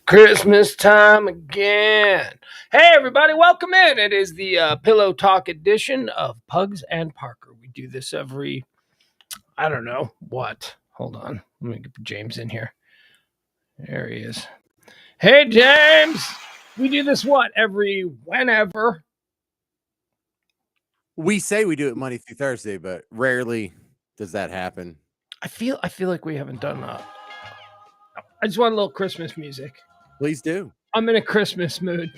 Christmas time again. Hey, everybody, welcome in. It is the Pillow Talk edition of Pugs and Parker. We do this every, I don't know what. Hold on. Let me get James in here. There he is. Hey, James. We do this what? Every whenever. We say we do it Monday through Thursday, but rarely does that happen. I feel like we haven't done that. I just want a little Christmas music. Please do. I'm in a Christmas mood.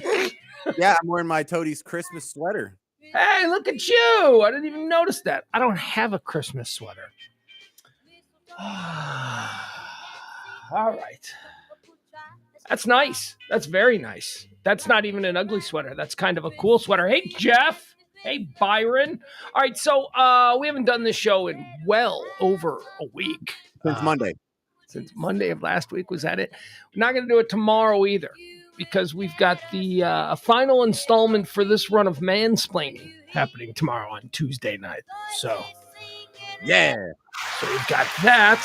Yeah, I'm wearing my Toadie's Christmas sweater. Hey, look at you. I didn't even notice that. I don't have a Christmas sweater. All right. That's nice. That's very nice. That's not even an ugly sweater. That's kind of a cool sweater. Hey, Jeff. Hey, Byron. All right, so we haven't done this show in well over a week. Since Monday. Since Monday of last week. Was that it? We're not going to do it tomorrow either because we've got the final installment for this run of Mansplaining happening tomorrow on Tuesday night. So, yeah. So we've got that.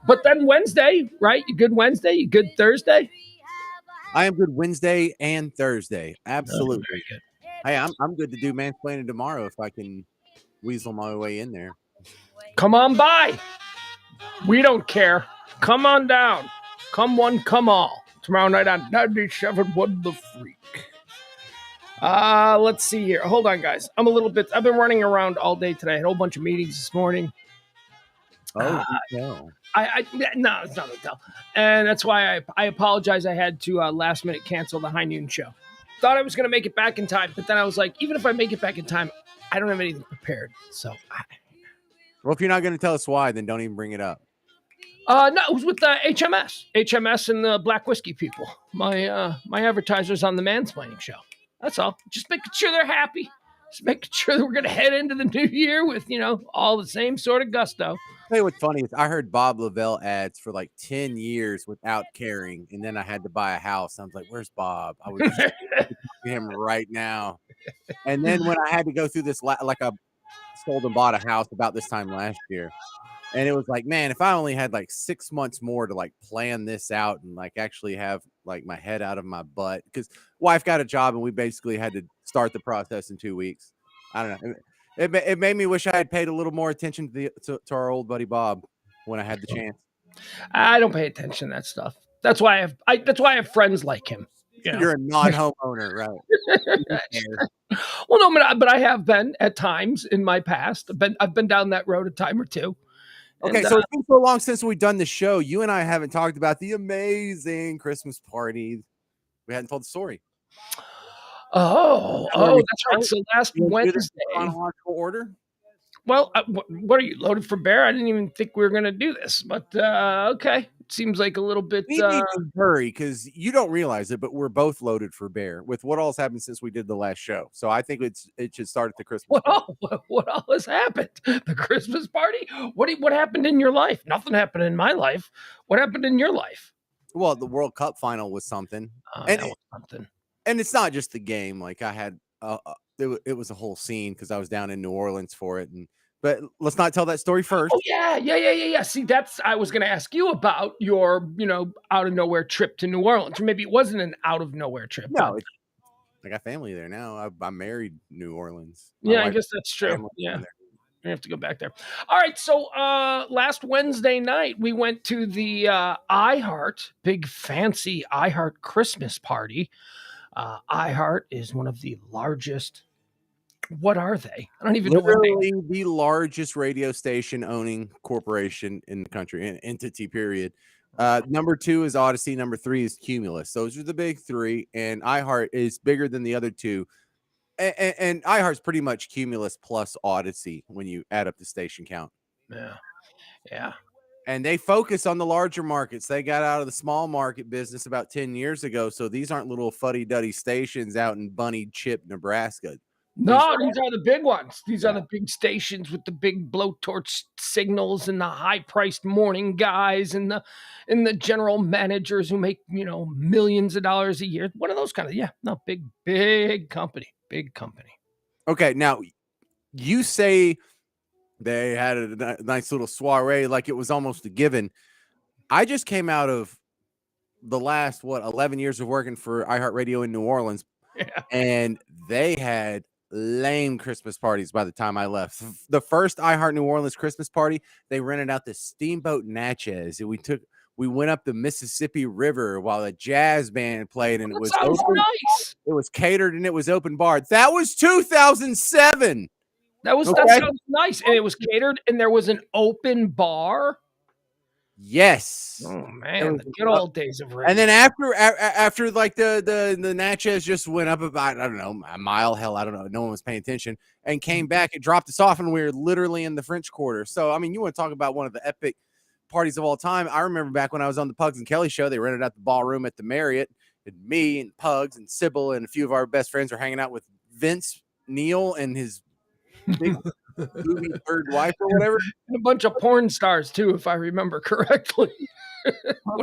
But then Wednesday, right? You good Wednesday? You good Thursday? I am good Wednesday and Thursday. Absolutely. Very good. Hey, I'm good to do Mansplaining tomorrow if I can weasel my way in there. Come on by. We don't care. Come on down. Come one, come all. Tomorrow night on 97 What the Freak. Let's see here. Hold on, guys. I've been running around all day today. I had a whole bunch of meetings this morning. Oh, no. No, it's not a tell. And that's why I apologize. I had to last minute cancel the high noon show. Thought I was going to make it back in time, but then I was like, even if I make it back in time, I don't have anything prepared. So, well, if you're not going to tell us why, then don't even bring it up. No, it was with HMS and the Black Whiskey people. My advertisers on the Mansplaining show. That's all. Just making sure they're happy. Just making sure that we're going to head into the new year with, all the same sort of gusto. Tell you what's funny is I heard Bob Lavelle ads for like 10 years without caring, and then I had to buy a house. I was like, "Where's Bob?" I was just him right now. And then when I had to go through this, like I sold and bought a house about this time last year, and it was like, man, if I only had like 6 months more to like plan this out and like actually have like my head out of my butt, because wife got a job and we basically had to start the process in 2 weeks. I don't know. It made me wish I had paid a little more attention to our old buddy Bob when I had the chance. I don't pay attention to that stuff. That's why I have friends like him. You're a non-homeowner, right? Well, no, but I have been at times in my past. I've been down that road a time or two. Okay, so it's been so long since we've done the show. You and I haven't talked about the amazing Christmas party. We hadn't told the story. Oh, that's right. So last Wednesday, chronological order. Well, what are you loaded for bear? I didn't even think we were going to do this, but okay. It seems like a little bit. We need to hurry because you don't realize it, but we're both loaded for bear with what all's happened since we did the last show. So I think it should start at the Christmas. What all has happened? The Christmas party? What happened in your life? Nothing happened in my life. What happened in your life? Well, the World Cup final was something, that was something. And it's not just the game. Like I had, it was a whole scene because I was down in New Orleans for it. But let's not tell that story first. Oh yeah. See, I was going to ask you about your, out of nowhere trip to New Orleans. Or maybe it wasn't an out of nowhere trip. No, I got family there now. I married New Orleans. Yeah, I guess that's true. Yeah. I have to go back there. All right. So last Wednesday night, we went to the iHeart, big fancy iHeart Christmas party. iHeart is one of the largest. What are they? I don't even know. Literally the largest radio station owning corporation in the country, an entity, period. Number 2 is Odyssey. Number 3 is Cumulus. Those are the big 3. And iHeart is bigger than the other 2. And iHeart's pretty much Cumulus plus Odyssey when you add up the station count. Yeah. And they focus on the larger markets. They got out of the small market business about 10 years ago. So these aren't little fuddy-duddy stations out in Bunny Chip, Nebraska. No, these are the big ones. These are the big stations with the big blowtorch signals and the high-priced morning guys and the general managers who make, millions of dollars a year. One of those kind of, big company. Big company. Okay, now you say they had a nice little soiree like it was almost a given. I just came out of the last 11 years of working for iHeartRadio in New Orleans, Yeah. and they had lame Christmas parties by the time I left. The first iHeart New Orleans Christmas party, they rented out the Steamboat Natchez, and we went up the Mississippi River while a jazz band played, and it That was sounds open. nice. It was catered and it was open bar. That was 2007. That Okay. sounds nice, and it was catered, and there was an open bar. Yes. Oh It man, was, the good old days of and radio. then after like the Natchez just went up about, I don't know, a mile, hell, I don't know, no one was paying attention, and came back, it dropped us off, and we were literally in the French Quarter. So I mean, you want to talk about one of the epic parties of all time. I remember back when I was on the Pugs and Kelly show, they rented out the ballroom at the Marriott, and me and Pugs and Sybil and a few of our best friends were hanging out with Vince Neil and his big movie third wife or whatever. And a bunch of porn stars too, if I remember correctly. We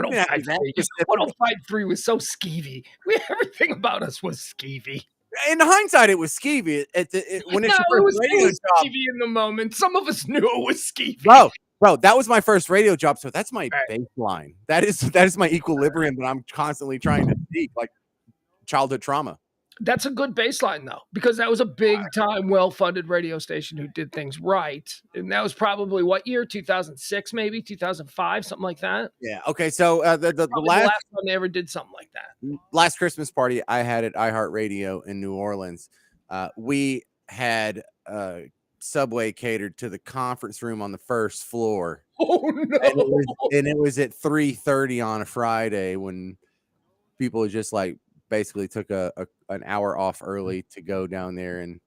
didn't have to be that 1053. specific. 1053 was so skeevy. Everything about us was skeevy. In hindsight, it was skeevy. When it's No, your first it radio was job, skeevy in the moment. Some of us knew it was skeevy. bro, that was my first radio job, so that's my Right. baseline. That is my equilibrium that I'm constantly trying to seek, like childhood trauma. That's a good baseline though, because that was a big time, well-funded radio station who did things right. And that was probably what year? 2006, maybe 2005, something like that. Yeah. Okay. So the Probably the last time they ever did something like that. last Christmas party I had at iHeartRadio in New Orleans, we had Subway catered to the conference room on the first floor. Oh no! And it was at 3:30 on a Friday when people just like basically took an hour off early to go down there and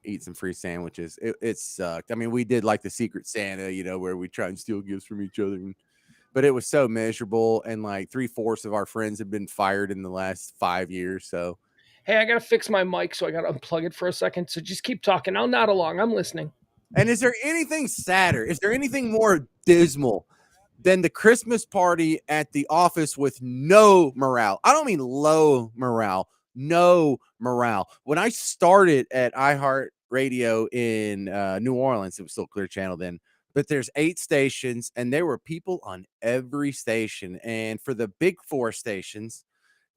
eat some free sandwiches. It sucked. I mean, we did like the Secret Santa, where we try and steal gifts from each other, but it was so miserable. And like 3/4 of our friends have been fired in the last 5 years. So, Hey, I gotta fix my mic, so I gotta unplug it for a second. So just keep talking. I'll nod along. I'm listening. and is there anything sadder? Is there anything more dismal than the Christmas party at the office with no morale? I don't mean low morale, no morale. When I started at iHeart Radio in New Orleans, it was still Clear Channel then, but there's 8 stations, and there were people on every station. And for the big 4 stations,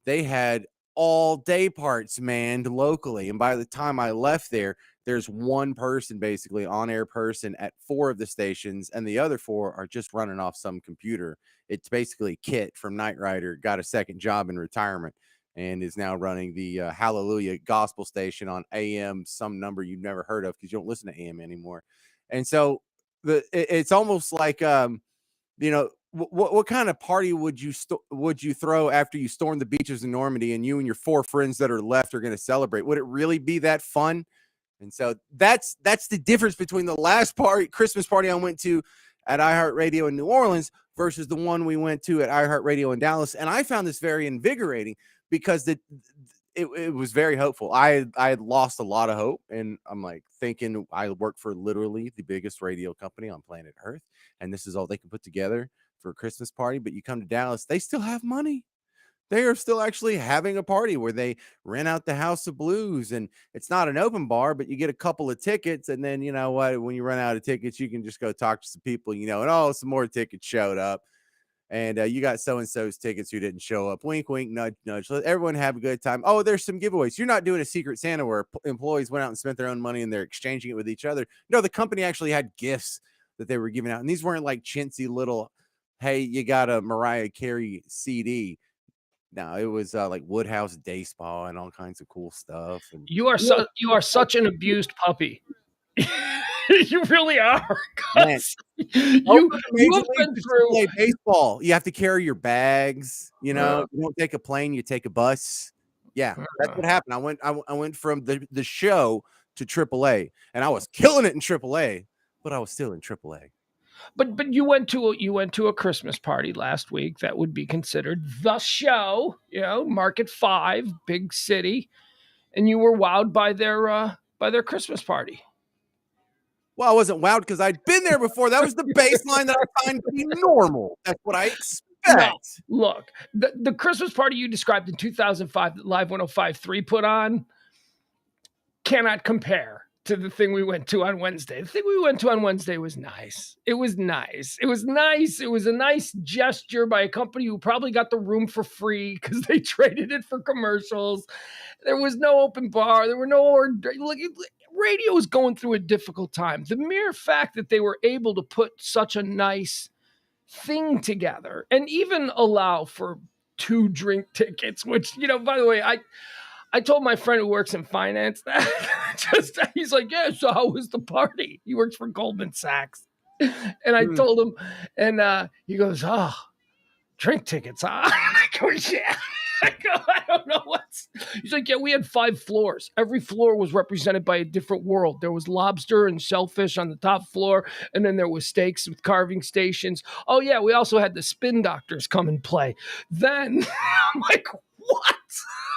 they had all day parts manned locally. And by the time I left there, there's one person, basically on air person at 4 of the stations, and the other 4 are just running off some computer. It's basically Kit from Knight Rider got a second job in retirement and is now running the Hallelujah gospel station on AM, some number you've never heard of because you don't listen to AM anymore. And so it's almost like what kind of party would you throw after you storm the beaches in Normandy and you and your 4 friends that are left are going to celebrate? Would it really be that fun? And so that's the difference between the last Christmas party I went to at iHeartRadio in New Orleans versus the one we went to at iHeartRadio in Dallas. And I found this very invigorating because it was very hopeful. I had lost a lot of hope, and I'm like thinking I work for literally the biggest radio company on planet Earth, and this is all they can put together for a Christmas party. But you come to Dallas, they still have money. They are still actually having a party where they rent out the House of Blues, and it's not an open bar, but you get a couple of tickets, and then you know what? When you run out of tickets, you can just go talk to some people, and some more tickets showed up, and you got so and so's tickets who didn't show up. Wink, wink, nudge, nudge. Let everyone have a good time. Oh, there's some giveaways. You're not doing a Secret Santa where employees went out and spent their own money and they're exchanging it with each other. No, the company actually had gifts that they were giving out, and these weren't like chintzy little, hey, you got a Mariah Carey CD. No, it was like Woodhouse Day Spa and all kinds of cool stuff. And You are such an abused puppy. You really are. man, You Major have League been to through. play baseball. You have to carry your bags. You Uh, don't take a plane, you take a bus. Yeah, that's uh, what happened. I went from the show to AAA, and I was killing it in AAA, but I was still in AAA. but you went to a Christmas party last week that would be considered the show. Market 5, big city, and you were wowed by their Christmas party. Well, I wasn't wowed because I'd been there before. That was the baseline that I find to be normal. That's what I No, expect. look, the Christmas party you described in 2005 that Live 105.3 put on cannot compare to the thing we went to on Wednesday. The thing we went to on Wednesday was nice. It was nice. It was nice. It was a nice gesture by a company who probably got the room for free because they traded it for commercials. There was no open bar. There were no look. Radio is going through a difficult time. The mere fact that they were able to put such a nice thing together and even allow for 2 drink tickets, which, by the way, I told my friend who works in finance that he's like, yeah, so how was the party? He works for Goldman Sachs. And I told him, and he goes, oh, drink tickets, huh? I go, yeah. I don't know what's. He's like, yeah, we had 5 floors. Every floor was represented by a different world. There was lobster and shellfish on the top floor, and then there was steaks with carving stations. Oh yeah, we also had the spin doctors come and play. Then I'm like, what?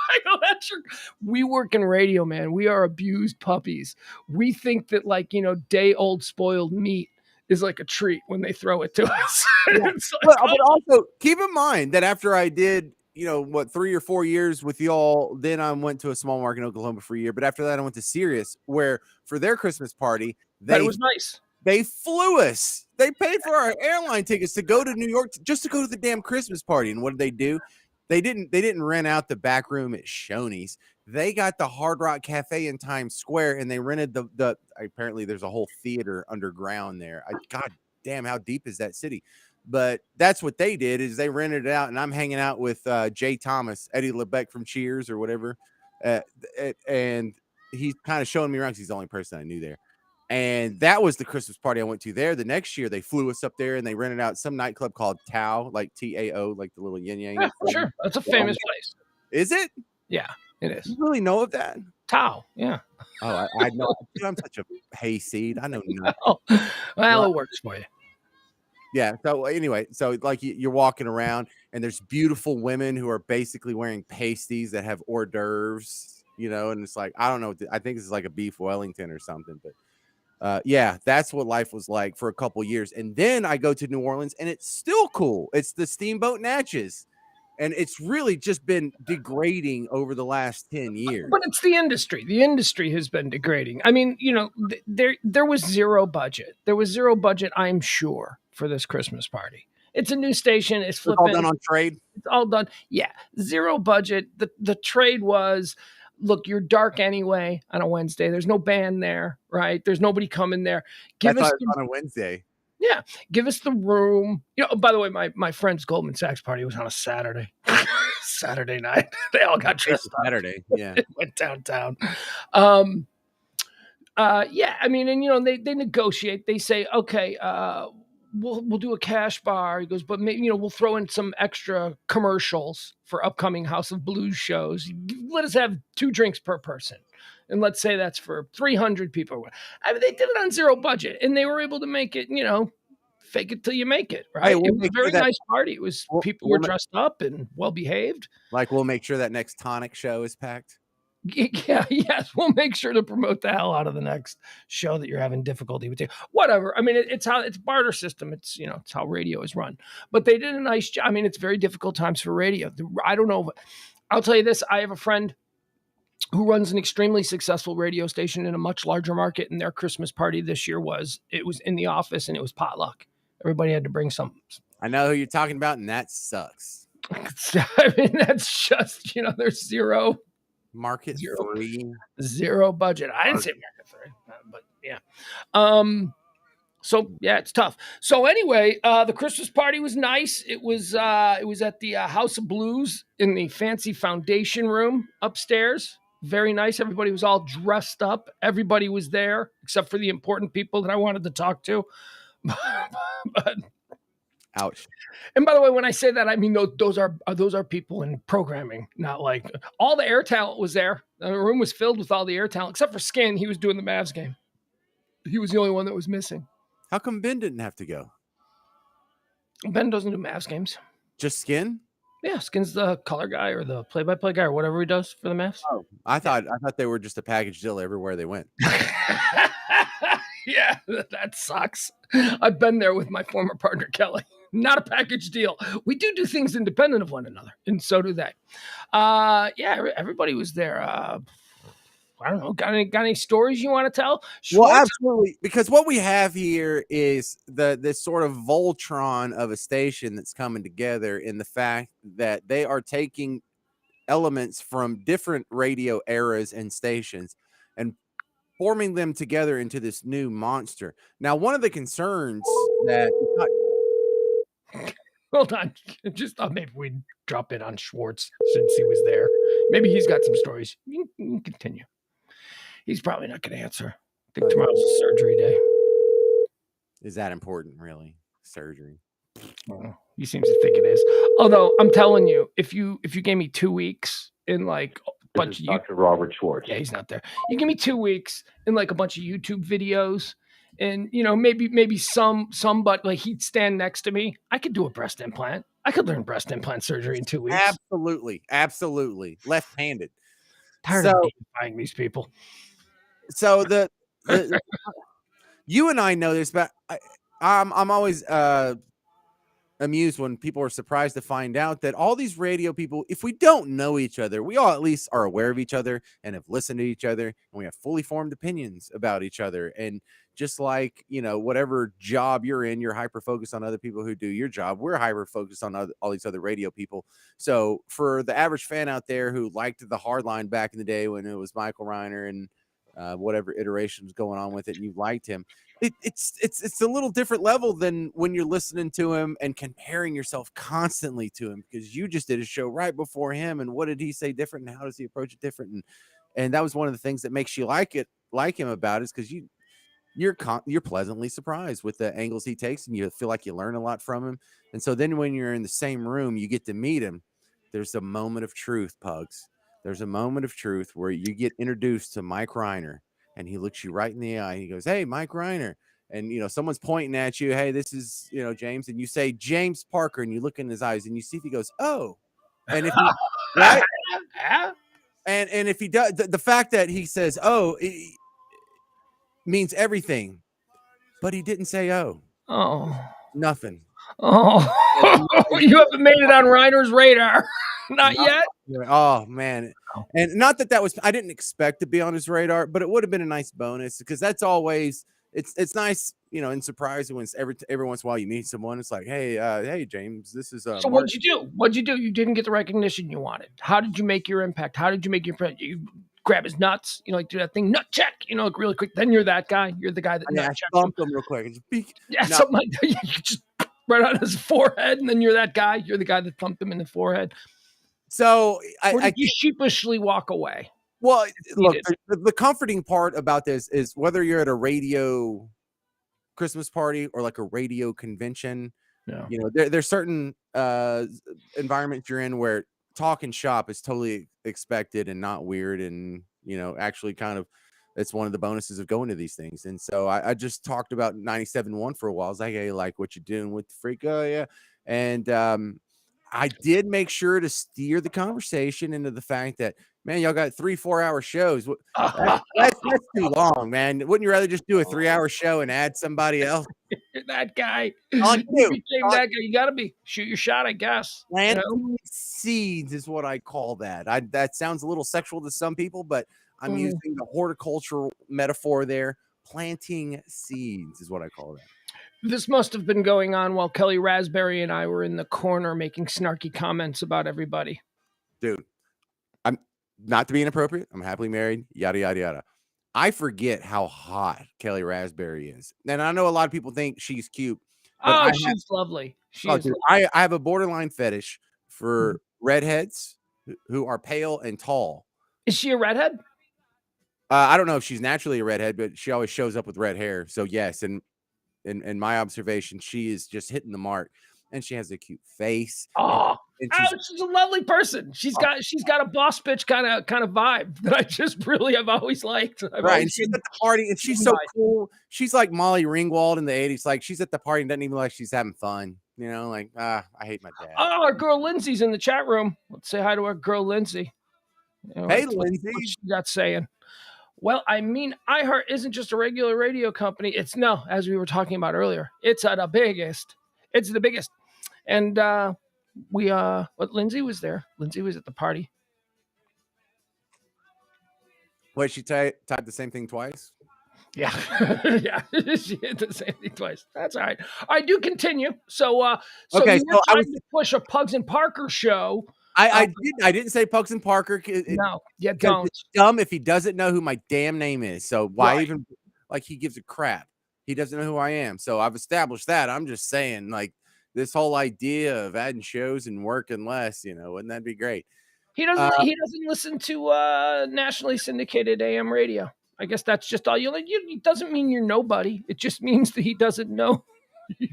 I go, that's your. We work in radio, man. We are abused puppies. We think that, like, day old spoiled meat is like a treat when they throw it to us. Yeah. But also keep in mind that after I did, 3 or 4 years with y'all, then I went to a small market in Oklahoma for a year. But after that, I went to Sirius, where for their Christmas party, it was nice. They flew us. They paid for our airline tickets to go to New York just to go to the damn Christmas party. And what did they do? They didn't rent out the back room at Shoney's. They got the Hard Rock Cafe in Times Square, and they rented the apparently there's a whole theater underground there. God damn, how deep is that city? But that's what they did, is they rented it out, and I'm hanging out with Jay Thomas, Eddie LeBeck from Cheers or whatever, and he's kind of showing me around because he's the only person I knew there. And that was the Christmas party I went to there. The next year, they flew us up there, and they rented out some nightclub called Tao, like Tao, like the little yin yang. Yeah, sure, that's a famous place. Is it? Yeah, it is. You really know of that? Tao, yeah. Oh, I know. I'm such a hayseed. I know nothing. Well, it works for you. Yeah. So anyway, so like you're walking around, and there's beautiful women who are basically wearing pasties that have hors d'oeuvres, and it's like, I don't know. I think this is like a beef Wellington or something, but yeah, that's what life was like for a couple years. And then I go to New Orleans, and it's still cool. It's the Steamboat Natchez. And it's really just been degrading over the last 10 years. But it's the industry. The industry has been degrading. I mean, there was zero budget. There was zero budget, I'm sure, for this Christmas party. It's a new station. It's flipping. It's all done on trade? It's all done. Yeah, zero budget. The trade was, look, you're dark anyway on a Wednesday. There's no band there, right? There's nobody coming there. Give us on a Wednesday. Yeah, give us the room. By the way, my friend's Goldman Sachs party was on a Saturday. Saturday night. They all got dressed up. Saturday, yeah. Went downtown. Yeah, I mean, and they negotiate. They say, okay, we'll do a cash bar. He goes, but maybe, we'll throw in some extra commercials for upcoming House of Blues shows. Let us have 2 drinks per person. And let's say that's for 300 people. I mean, they did it on zero budget, and they were able to make it, fake it till you make it, right? It was a very nice party. It was people were dressed up and well behaved. Like, we'll make sure that next Tonic show is packed. Yeah, yes, we'll make sure to promote the hell out of the next show that you're having difficulty with. Whatever. I mean, it's barter system. It's it's how radio is run. But they did a nice job. I mean, it's very difficult times for radio. I don't know. I'll tell you this. I have a friend who runs an extremely successful radio station in a much larger market, and their Christmas party this year was in the office, and it was potluck. Everybody had to bring something. I know who you're talking about, and that sucks. I mean, that's just, there's zero zero budget. I didn't say market 3, but yeah. So yeah, it's tough. So anyway, the Christmas party was nice. It was at the House of Blues in the fancy foundation room upstairs. Very nice. Everybody was all dressed up. Everybody was there except for the important people that I wanted to talk to. But ouch. And by the way, when I say that, I mean those are people in programming, not like all the air talent was there. The room was filled with all the air talent except for Skin. He was doing the Mavs game. He was the only one that was missing. How come Ben didn't have to go? Ben doesn't do Mavs games. Just Skin? Yeah, Skin's the color guy or the play-by-play guy or whatever he does for the Mavs. Oh, I thought they were just a package deal everywhere they went. Yeah, that sucks. I've been there with my former partner, Kelly. Not a package deal. We do things independent of one another, and so do they. Yeah, everybody was there. I don't know. Got any stories you want to tell, Well, Schwartz? absolutely, because what we have here is this sort of Voltron of a station that's coming together in the fact that they are taking elements from different radio eras and stations and forming them together into this new monster. Now, one of the concerns that it's not Hold on. Just thought maybe we'd drop in on Schwartz since he was there. Maybe he's got some stories. You can continue. He's probably not going to answer. I think tomorrow's a surgery day. is that important, really? Surgery. He seems to think it is. Although I'm telling you, if you gave me 2 weeks in like a bunch of Dr. Robert Schwartz. yeah, he's not there. You give me 2 weeks in like a bunch of YouTube videos, and maybe but like he'd stand next to me. I could do a breast implant. I could learn breast implant surgery in 2 weeks. Absolutely, left-handed. Tired of deifying these people. So the you and I know this, but I'm always amused when people are surprised to find out that all these radio people, if we don't know each other, we all at least are aware of each other and have listened to each other, and we have fully formed opinions about each other. And just like, whatever job you're in, you're hyper focused on other people who do your job. We're hyper focused on all these other radio people. So for the average fan out there who liked the hard line back in the day when it was Michael Reiner and whatever iteration was going on with it, and you liked him, it's a little different level than when you're listening to him and comparing yourself constantly to him, because you just did a show right before him, and what did he say different, and how does he approach it different, and that was one of the things that makes you like him about it, is because you're pleasantly surprised with the angles he takes, and you feel like you learn a lot from him. And so then when you're in the same room, you get to meet him. There's a moment of truth, Pugs. There's a moment of truth where you get introduced to Mike Reiner, and he looks you right in the eye. He goes, "Hey, Mike Reiner." And, someone's pointing at you. "Hey, this is, James." And you say, "James Parker." And you look in his eyes and you see if he goes, "Oh." And if he, right. And if he does, the fact that he says, "Oh," it means everything. But he didn't say, "Oh." Oh. Nothing. Oh. You haven't made it on Reiner's radar. Not yet. Oh, man. And not that was, I didn't expect to be on his radar, but it would have been a nice bonus, because that's always, it's nice, and surprising when every once in a while you meet someone. It's like, hey, James, this is So Mark. what'd you do? What'd you do? You didn't get the recognition you wanted. How did you make your impact? How did you make your impact? You grab his nuts, like do that thing, nut check, really quick. Then you're that guy. You're the guy that nut checks thumped him real quick. Yeah, something like that. You just right on his forehead, and then you're that guy. You're the guy that thumped him in the forehead. So I you sheepishly walk away. Well, look, the comforting part about this is whether you're at a radio Christmas party or like a radio convention, there's certain environments you're in where talk and shop is totally expected and not weird, and actually kind of, it's one of the bonuses of going to these things. And so I just talked about 97.1 for a while. I was like, "Hey, like what you doing with the freak?" "Oh yeah." And I did make sure to steer the conversation into the fact that, "Man, y'all got 3-4 hour shows. That's too long, man. Wouldn't you rather just do a 3-hour show and add somebody else?" That guy. You became that guy. You gotta shoot your shot, I guess. Planting seeds is what I call that. That sounds a little sexual to some people, but I'm using the horticultural metaphor there. Planting seeds is what I call that. This must have been going on while Kelly Raspberry and I were in the corner making snarky comments about everybody. Dude, I'm not to be inappropriate. I'm happily married, yada, yada, yada. I forget how hot Kelly Raspberry is. And I know a lot of people think she's cute. But she's lovely. I have a borderline fetish for redheads who are pale and tall. Is she a redhead? I don't know if she's naturally a redhead, but she always shows up with red hair. So yes, and in my observation, she is just hitting the mark, and she has a cute face. And she's a lovely person. She's got a boss bitch kind of vibe that I just really have always liked. Right, and she's at the party, and she's so cool. She's like Molly Ringwald in the 80s. Like, she's at the party and doesn't even look like she's having fun. I hate my dad. Oh, our girl Lindsay's in the chat room. Let's say hi to our girl Lindsay. Hey, Lindsay. What's she got saying? Well, I mean, iHeart isn't just a regular radio company. It's as we were talking about earlier, it's the biggest. It's the biggest. And Lindsay was there. Lindsay was at the party. Wait, she typed the same thing twice? Yeah, yeah, she hit the same thing twice. That's all right. All right, do continue. So Okay, you were so I was trying to push a Pugs and Parker show. I Uh, didn't say Pucks and Parker no, you because don't. it's dumb if he doesn't know who my damn name is. So why Right. even like he gives a crap? He doesn't know who I am. So I've established that. I'm just saying, like this whole idea of adding shows and working less, wouldn't that be great? He Uh, doesn't. He doesn't listen to nationally syndicated AM radio. I guess that's just all you like. It doesn't mean you're nobody. It just means that he doesn't know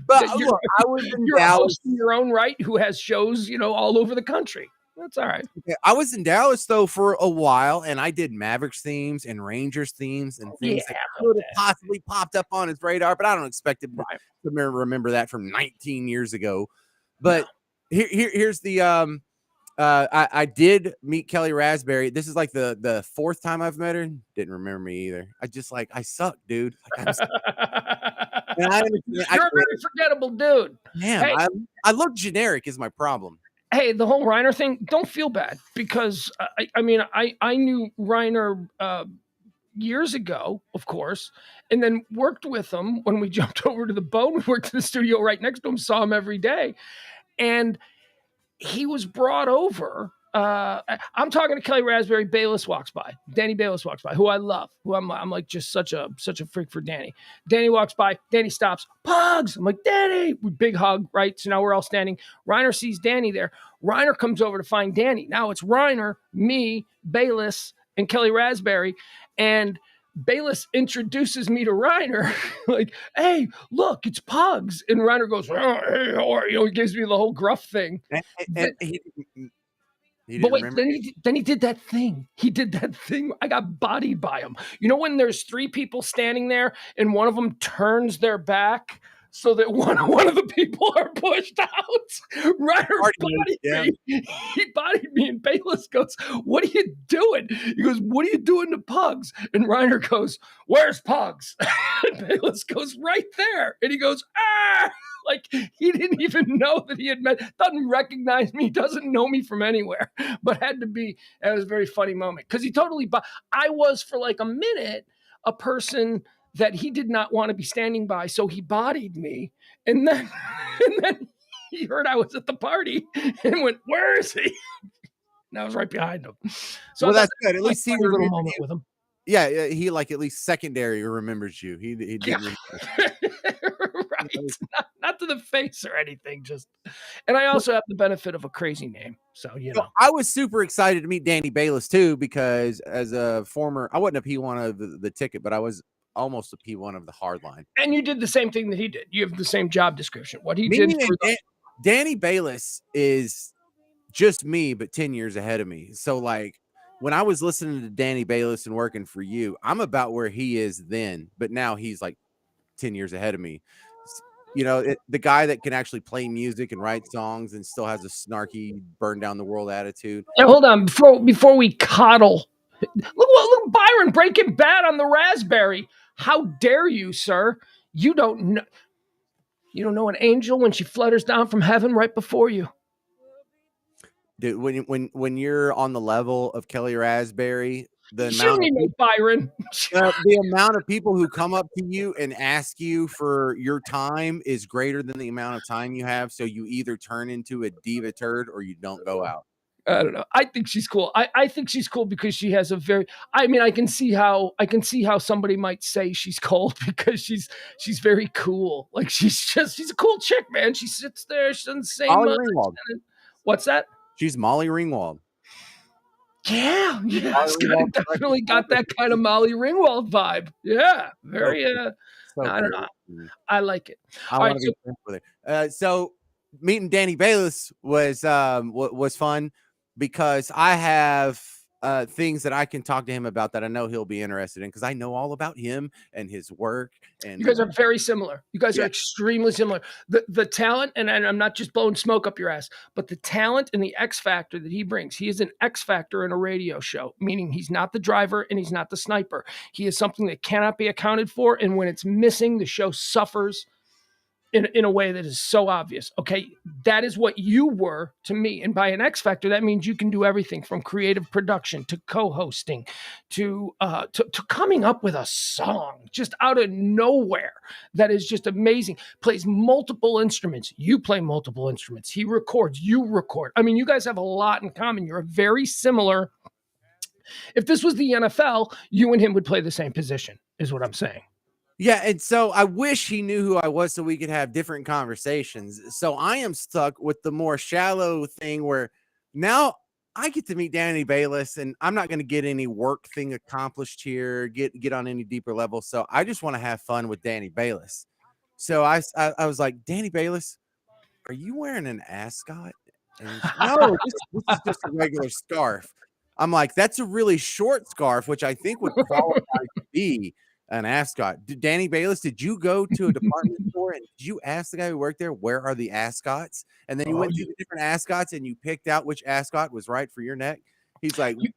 but that look, I was in you're a Dallas. host in your own right who has shows, all over the country. That's all right. Yeah, I was in Dallas though for a while, and I did Mavericks themes and Rangers themes and Yeah, things that I know could have that. possibly popped up on his radar, but I don't expect him to Right. remember that from 19 years ago. No. But here's the I did meet Kelly Raspberry. This is like the fourth time I've met her. Didn't remember me either. I suck, dude. Like and I understand. I You're a get very it. forgettable dude. Damn, Hey, I look generic is my problem. hey, the whole Reiner thing. Don't feel bad because I mean I knew Reiner years ago, of course, and then worked with him when we jumped over to the boat. We worked in the studio right next to him, saw him every day, and he was brought over. I'm talking to Kelly Raspberry. Bayless walks by. Danny Bayless walks by, who I love. Who I'm like just such a freak for Danny. Danny walks by. Danny stops. Pugs. I'm like Danny. Big hug. Right. So now we're all standing. Reiner sees Danny there. Reiner comes over to find Danny. Now it's Reiner, me, Bayless, and Kelly Raspberry, and Bayless introduces me to Reiner, like, "Hey, look, it's Pugs." And Reiner goes, "Oh, hey, how are you?" He gives me the whole gruff thing. And Th- he But didn't wait, remember. then he did that thing. He did that thing. I got bodied by him. You know when there's three people standing there and one of them turns their back so that one of the people are pushed out? Ryder Already moved bodied down. me. He bodied me, and Bayless goes, "What are you doing?" He goes, "What are you doing to Pugs?" And Ryder goes, "Where's Pugs?" And Bayless goes, "Right there." And he goes, "Ah!" Like he didn't even know that he had met, doesn't recognize me, doesn't know me from anywhere, but had to be. It was a very funny moment because he totally. I was for like a minute a person that he did not want to be standing by, so he bodied me, and then and then he heard I was at the party and went, "Where is he?" And I was right behind him. So I Well, thought that's that good. At was least a he funny little remembered. moment with him. Yeah, he like at least secondary remembers you. He Yeah. didn't. Right. Not to the face or anything, just and I also have the benefit of a crazy name. So, So I was super excited to meet Danny Bayless too because as a former, I wasn't a P1 of the ticket, but I was almost a P1 of the hard line. And you did the same thing that he did. You have the same job description. What he Me did and for the Danny Bayless is just me, but 10 years ahead of me. So like when I was listening to Danny Bayless and working for you, I'm about where he is then, but now he's like 10 years ahead of me. The guy that can actually play music and write songs and still has a snarky burn down the world attitude. Now, hold on, before we coddle. Look, Byron Breaking Bad on the raspberry. How dare you, sir? You don't know. You don't know an angel when she flutters down from heaven right before you. Dude, when you're on the level of Kelly Raspberry, the She don't amount of even know people Byron. the amount of people who come up to you and ask you for your time is greater than the amount of time you have. So you either turn into a diva turd or you don't go out. I don't know. I think she's cool. I think she's cool because she has a very. I mean, I can see how somebody might say she's cold because she's very cool. Like she's a cool chick, man. She sits there. She doesn't say Molly much. Ringwald. What's that? She's Molly Ringwald. Yeah, Molly it's got Ringwald it from Breakfast definitely got Club. that kind of Molly Ringwald vibe. Yeah, So very. cool. So I don't know. cool. I like it. I All right, want to so be friends with her. So meeting Danny Bayless was fun because I have things that I can talk to him about that I know he'll be interested in because I know all about him and his work you guys and are very similar. You guys are yeah. extremely similar. The talent, and I'm not just blowing smoke up your ass, but the talent and the X factor that he brings. He is an X factor in a radio show, meaning he's not the driver and he's not the sniper. He is something that cannot be accounted for, and when it's missing, the show suffers. in a way that is so obvious. Okay, that is what you were to me. And by an X Factor, that means you can do everything from creative production to co-hosting to coming up with a song just out of nowhere that is just amazing. Plays multiple instruments. You play multiple instruments. He records, you record. I mean, you guys have a lot in common. You're a very similar. If this was the NFL, you and him would play the same position, is what I'm saying. Yeah, and so I wish he knew who I was so we could have different conversations. So I am stuck with the more shallow thing where now I get to meet Danny Bayless, and I'm not going to get any work thing accomplished here, get on any deeper level. So I just want to have fun with Danny Bayless. So I was like, Danny Bayless, are you wearing an ascot? And he's, no, this is just a regular scarf. I'm like, that's a really short scarf, which I think would qualify to be an ascot. Danny Bayless, did you go to a department store and did you ask the guy who worked there, where are the ascots? And then you Oh, went through the different ascots and you picked out which ascot was right for your neck. He's like, you,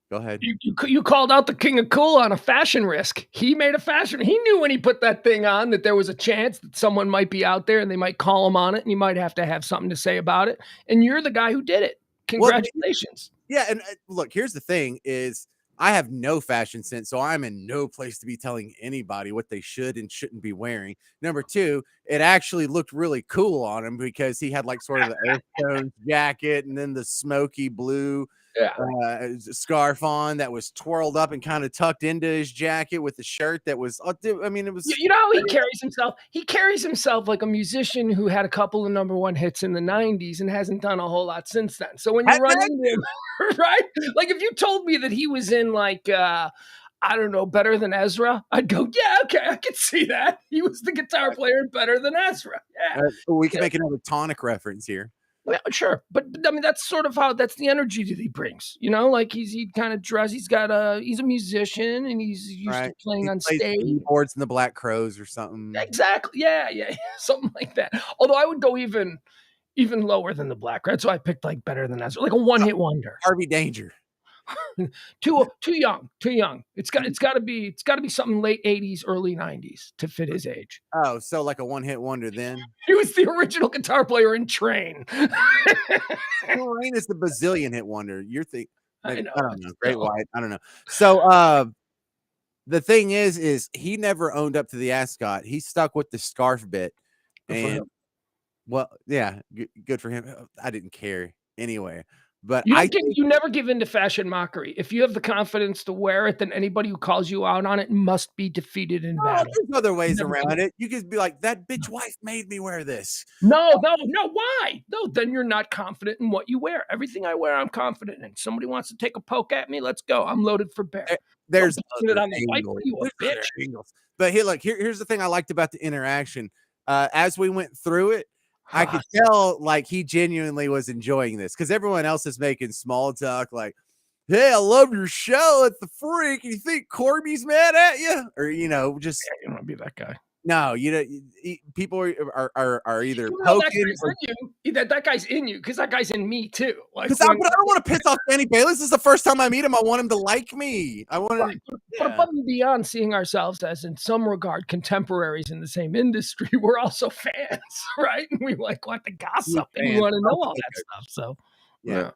go ahead. you called out the king of cool on a fashion risk. He made a fashion. He knew when he put that thing on that there was a chance that someone might be out there and they might call him on it, and you might have to have something to say about it. And you're the guy who did it. Well, Congratulations. yeah, and look, here's the thing is I have no fashion sense, so I'm in no place to be telling anybody what they should and shouldn't be wearing. Number two, it actually looked really cool on him because he had like sort of the earth tones jacket and then the smoky blue Yeah. scarf on that was twirled up and kind of tucked into his jacket with the shirt that was, I mean, it was. You know how he carries himself? He carries himself like a musician who had a couple of number one hits in the 90s and hasn't done a whole lot since then. So when you run into him, right? Like if you told me that he was in like I don't know, Better Than Ezra, I'd go, yeah, okay, I can see that. He was the guitar player in Better Than Ezra. Yeah. We can make another tonic reference here. Yeah, sure, but I mean that's sort of how that's the energy that he brings. You know, like he kind of dress. He's a musician and he's used to playing He on plays stage. keyboards in the Black Crows or something. Exactly. Yeah, something like that. Although I would go even lower than the Black Rat, so I picked like Better Than Ezra, like a one hit wonder. Harvey Danger. Too young. It's got to be something late 80s, early 90s to fit his age. Oh, so like a one hit wonder then. He was the original guitar player in Train. Train is the bazillion hit wonder. You're thinking, I don't know. Great White. I don't know. So the thing is he never owned up to the ascot. He stuck with the scarf bit. And well, yeah, good for him. I didn't care anyway. But you never give in to fashion mockery. If you have the confidence to wear it, then anybody who calls you out on it must be defeated in battle. There's other ways around it. You could be like, that bitch wife made me wear this. No. Why? No, then you're not confident in what you wear. Everything I wear, I'm confident in. Somebody wants to take a poke at me, let's go. I'm loaded for bear. There's other angles. You a bitch. But here's the thing I liked about the interaction. As we went through it, I could tell like he genuinely was enjoying this because everyone else is making small talk like, hey, I love your show at the Freak. You think Corby's mad at you? Or, just. Yeah, you don't want to be that guy. No, people are either poking that guy's in you because that guy's in me too. Like, but I don't want to piss off Danny Bayless. This is the first time I meet him. I want him to like me. I want to. But above and beyond seeing ourselves as, in some regard, contemporaries in the same industry, we're also fans, right? And we want the gossip and we want to know all that stuff. So, yeah.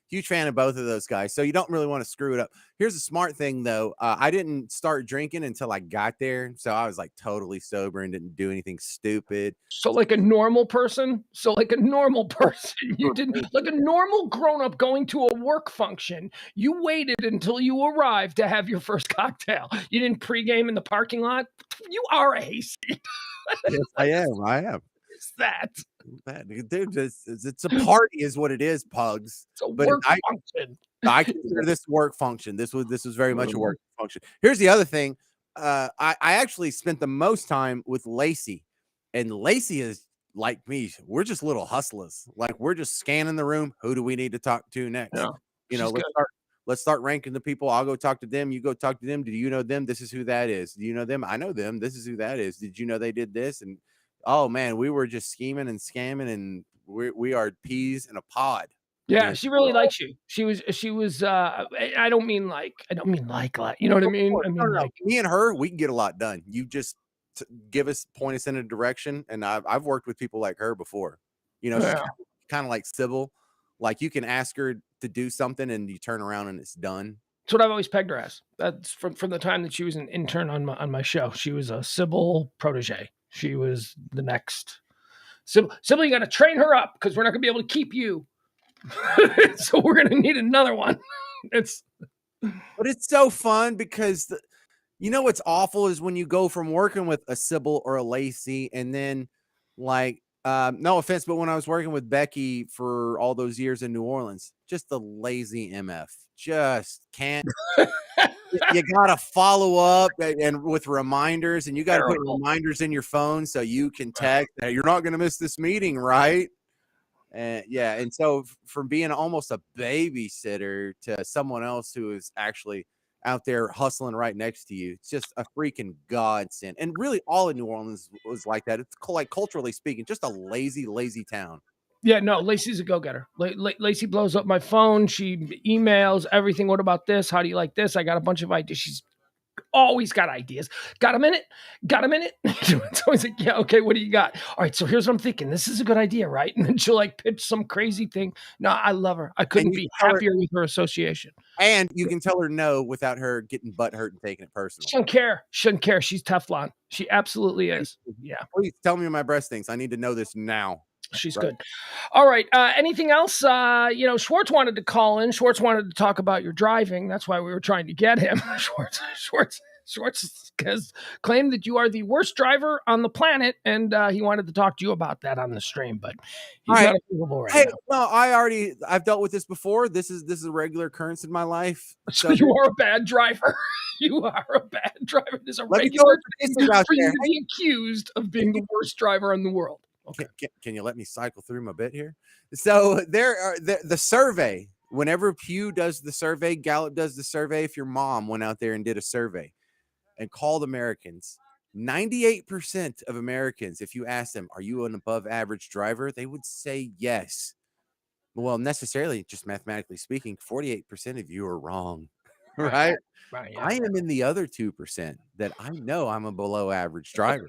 Huge fan of both of those guys. So you don't really want to screw it up. Here's a smart thing, though. I didn't start drinking until I got there. So I was like totally sober and didn't do anything stupid. So like a normal person? You didn't, like a normal grown-up going to a work function. You waited until you arrived to have your first cocktail. You didn't pregame in the parking lot? You are a hayseed. Yes, I am. Is that? Dude, it's a party is what it is, Pugs. It's a work function. I consider this work function. This was very much a work function. Here's the other thing. I actually spent the most time with Lacey, and Lacey is like me. We're just little hustlers. Like we're just scanning the room. Who do we need to talk to next? Yeah, let's start ranking the people. I'll go talk to them. You go talk to them. Do you know them? This is who that is. Do you know them? I know them. This is who that is. Did you know they did this? And oh man, we were just scheming and scamming, and we are peas in a pod. Yeah, she really likes you. She was. I don't mean like. You know what I mean? I mean, like me and her, we can get a lot done. You just point us in a direction. And I've worked with people like her before. She's Yeah. kind of like Sybil. Like you can ask her to do something and you turn around and it's done. That's what I've always pegged her as. That's from the time that she was an intern on my show. She was a Sybil protege. She was the next Sybil. Sybil, you got to train her up because we're not going to be able to keep you. So we're going to need another one. But it's so fun because what's awful is when you go from working with a Sybil or a Lacey and then like no offense, but when I was working with Becky for all those years in New Orleans, just the lazy MF. Just can't. You gotta follow up and with reminders, and you got to put reminders in your phone so you can text. Hey, you're not going to miss this meeting, right? And yeah, and so from being almost a babysitter to someone else who is actually out there hustling right next to you, it's just a freaking godsend. And really, all in New Orleans was like that. It's like culturally speaking, just a lazy, lazy town. Yeah, no, Lacey's a go-getter. Lacey blows up my phone. She emails everything. What about this? How do you like this? I got a bunch of ideas. She's always got ideas. Got a minute? Got a minute? It's always like, yeah, okay, what do you got? All right, so here's what I'm thinking. This is a good idea, right? And then she'll like pitch some crazy thing. No, I love her. I couldn't be happier with her association. And you can tell her no without her getting butt hurt and taking it personal. She doesn't care. She doesn't care. She's Teflon. She absolutely is. Yeah. Please tell me my breast stinks. I need to know this now. She's good. All right. Anything else? Schwartz wanted to call in. Schwartz wanted to talk about your driving. That's why we were trying to get him. Schwartz has claimed that you are the worst driver on the planet, and he wanted to talk to you about that on the stream, but he's not available right now. No, I've dealt with this before. This is a regular occurrence in my life. So you are a bad driver. You are a bad driver. There's a regular thing for you to be accused of being the worst driver in the world. Okay. Can you let me cycle through my bit here? So there are the survey. Whenever Pew does the survey, Gallup does the survey. If your mom went out there and did a survey and called Americans, 98% of Americans, if you ask them, are you an above average driver? They would say yes. Well, necessarily, just mathematically speaking, 48% of you are wrong. Right? Right. Yeah. I am in the other 2% that I know I'm a below average driver.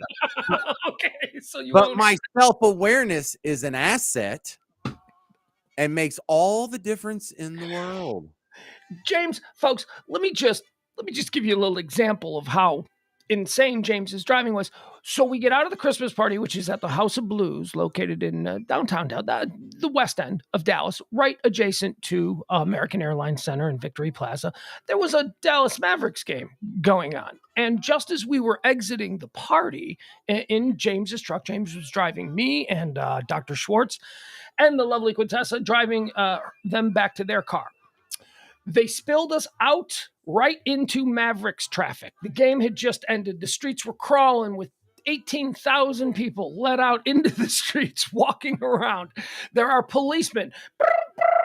Okay. So but my self-awareness is an asset and makes all the difference in the world. James, folks, let me just give you a little example of how insane James's driving was. So we get out of the Christmas party, which is at the House of Blues, located in downtown, the west end of Dallas, right adjacent to American Airlines Center and Victory Plaza. There was a Dallas Mavericks game going on. And just as we were exiting the party in James's truck, James was driving me and Dr. Schwartz and the lovely Quintessa, driving them back to their car. They spilled us out right into Mavericks traffic. The game had just ended. The streets were crawling with 18,000 people let out into the streets, walking around. There are policemen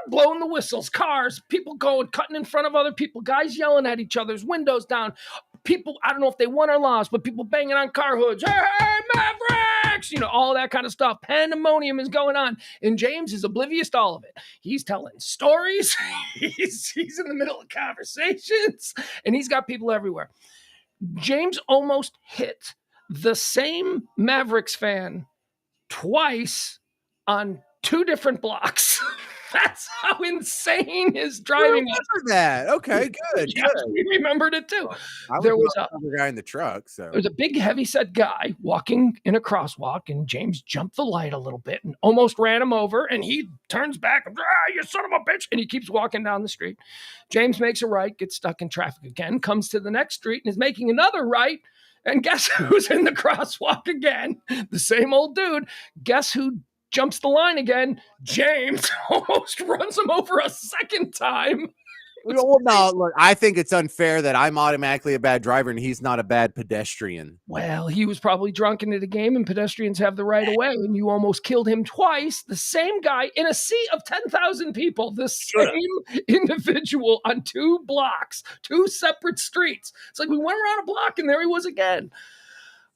blowing the whistles, cars, people going, cutting in front of other people, guys yelling at each other's windows down. People, I don't know if they won or lost, but people banging on car hoods. Hey, Mavericks! All that kind of stuff. Pandemonium is going on. And James is oblivious to all of it. He's telling stories. He's in the middle of conversations. And he's got people everywhere. James almost hit the same Mavericks fan twice on 2 different blocks. That's how insane his driving was. That okay, good. Yes, good. We remembered it too. There was a guy in the truck. So there was a big, heavy-set guy walking in a crosswalk, and James jumped the light a little bit and almost ran him over. And he turns back, you son of a bitch, and he keeps walking down the street. James makes a right, gets stuck in traffic again, comes to the next street, and is making another right. And guess who's in the crosswalk again? The same old dude. Guess who jumps the line again? James almost runs him over a second time. Well, no, look, I think it's unfair that I'm automatically a bad driver and he's not a bad pedestrian. Well, he was probably drunk into the game, and pedestrians have the right of way, and you almost killed him twice. The same guy in a sea of 10,000 people, the same individual on 2 blocks, 2 separate streets. It's like we went around a block, and there he was again.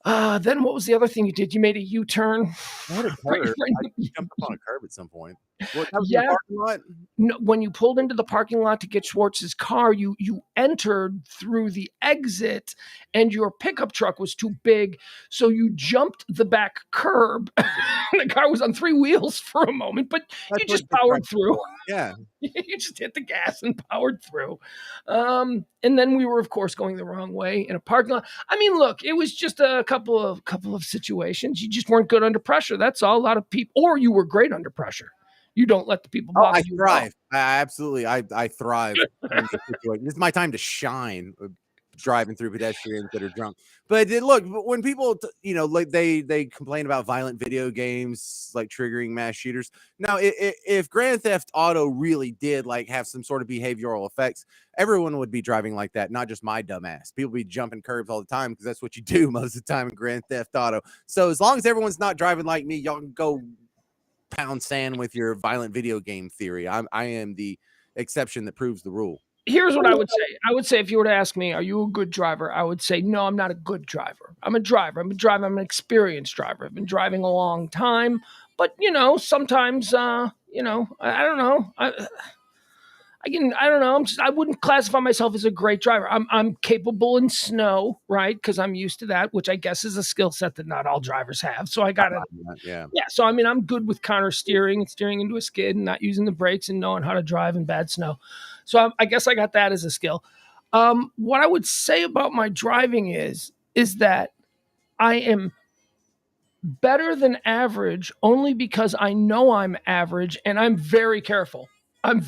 Then what was the other thing you did? You made a U-turn. I jumped up on a curb at some point. Well, that was in the Yeah. parking lot? No, when you pulled into the parking lot to get Schwartz's car, you entered through the exit, and your pickup truck was too big, so you jumped the back curb. The car was on three wheels for a moment, but That's you what just the truck's powered through. for. Yeah. You just hit the gas and powered through. And then we were, of course, going the wrong way in a parking lot. I mean, look, it was just a couple of situations. You just weren't good under pressure. That's all. A lot of people, or you were great under pressure. You don't let the people Oh, bother I you at all. thrive. I absolutely, I thrive in this situation. This is my time to shine, driving through pedestrians that are drunk. But look, when people, like they complain about violent video games, like triggering mass shooters. Now, if Grand Theft Auto really did like have some sort of behavioral effects, everyone would be driving like that, not just my dumb ass. People be jumping curbs all the time because that's what you do most of the time in Grand Theft Auto. So as long as everyone's not driving like me, y'all can go pound sand with your violent video game theory. I am the exception that proves the rule. Here's what I would say. I would say if you were to ask me, are you a good driver? I would say, no, I'm not a good driver. I'm a driver. I'm a driver. I'm an experienced driver. I've been driving a long time. But, sometimes, I don't know. I don't know. I wouldn't classify myself as a great driver. I'm capable in snow, right? Because I'm used to that, which I guess is a skill set that not all drivers have. So I got it. Yeah. Yeah. So I mean, I'm good with counter steering and steering into a skid and not using the brakes and knowing how to drive in bad snow. So I guess I got that as a skill. What I would say about my driving is that I am better than average only because I know I'm average and I'm very careful. I'm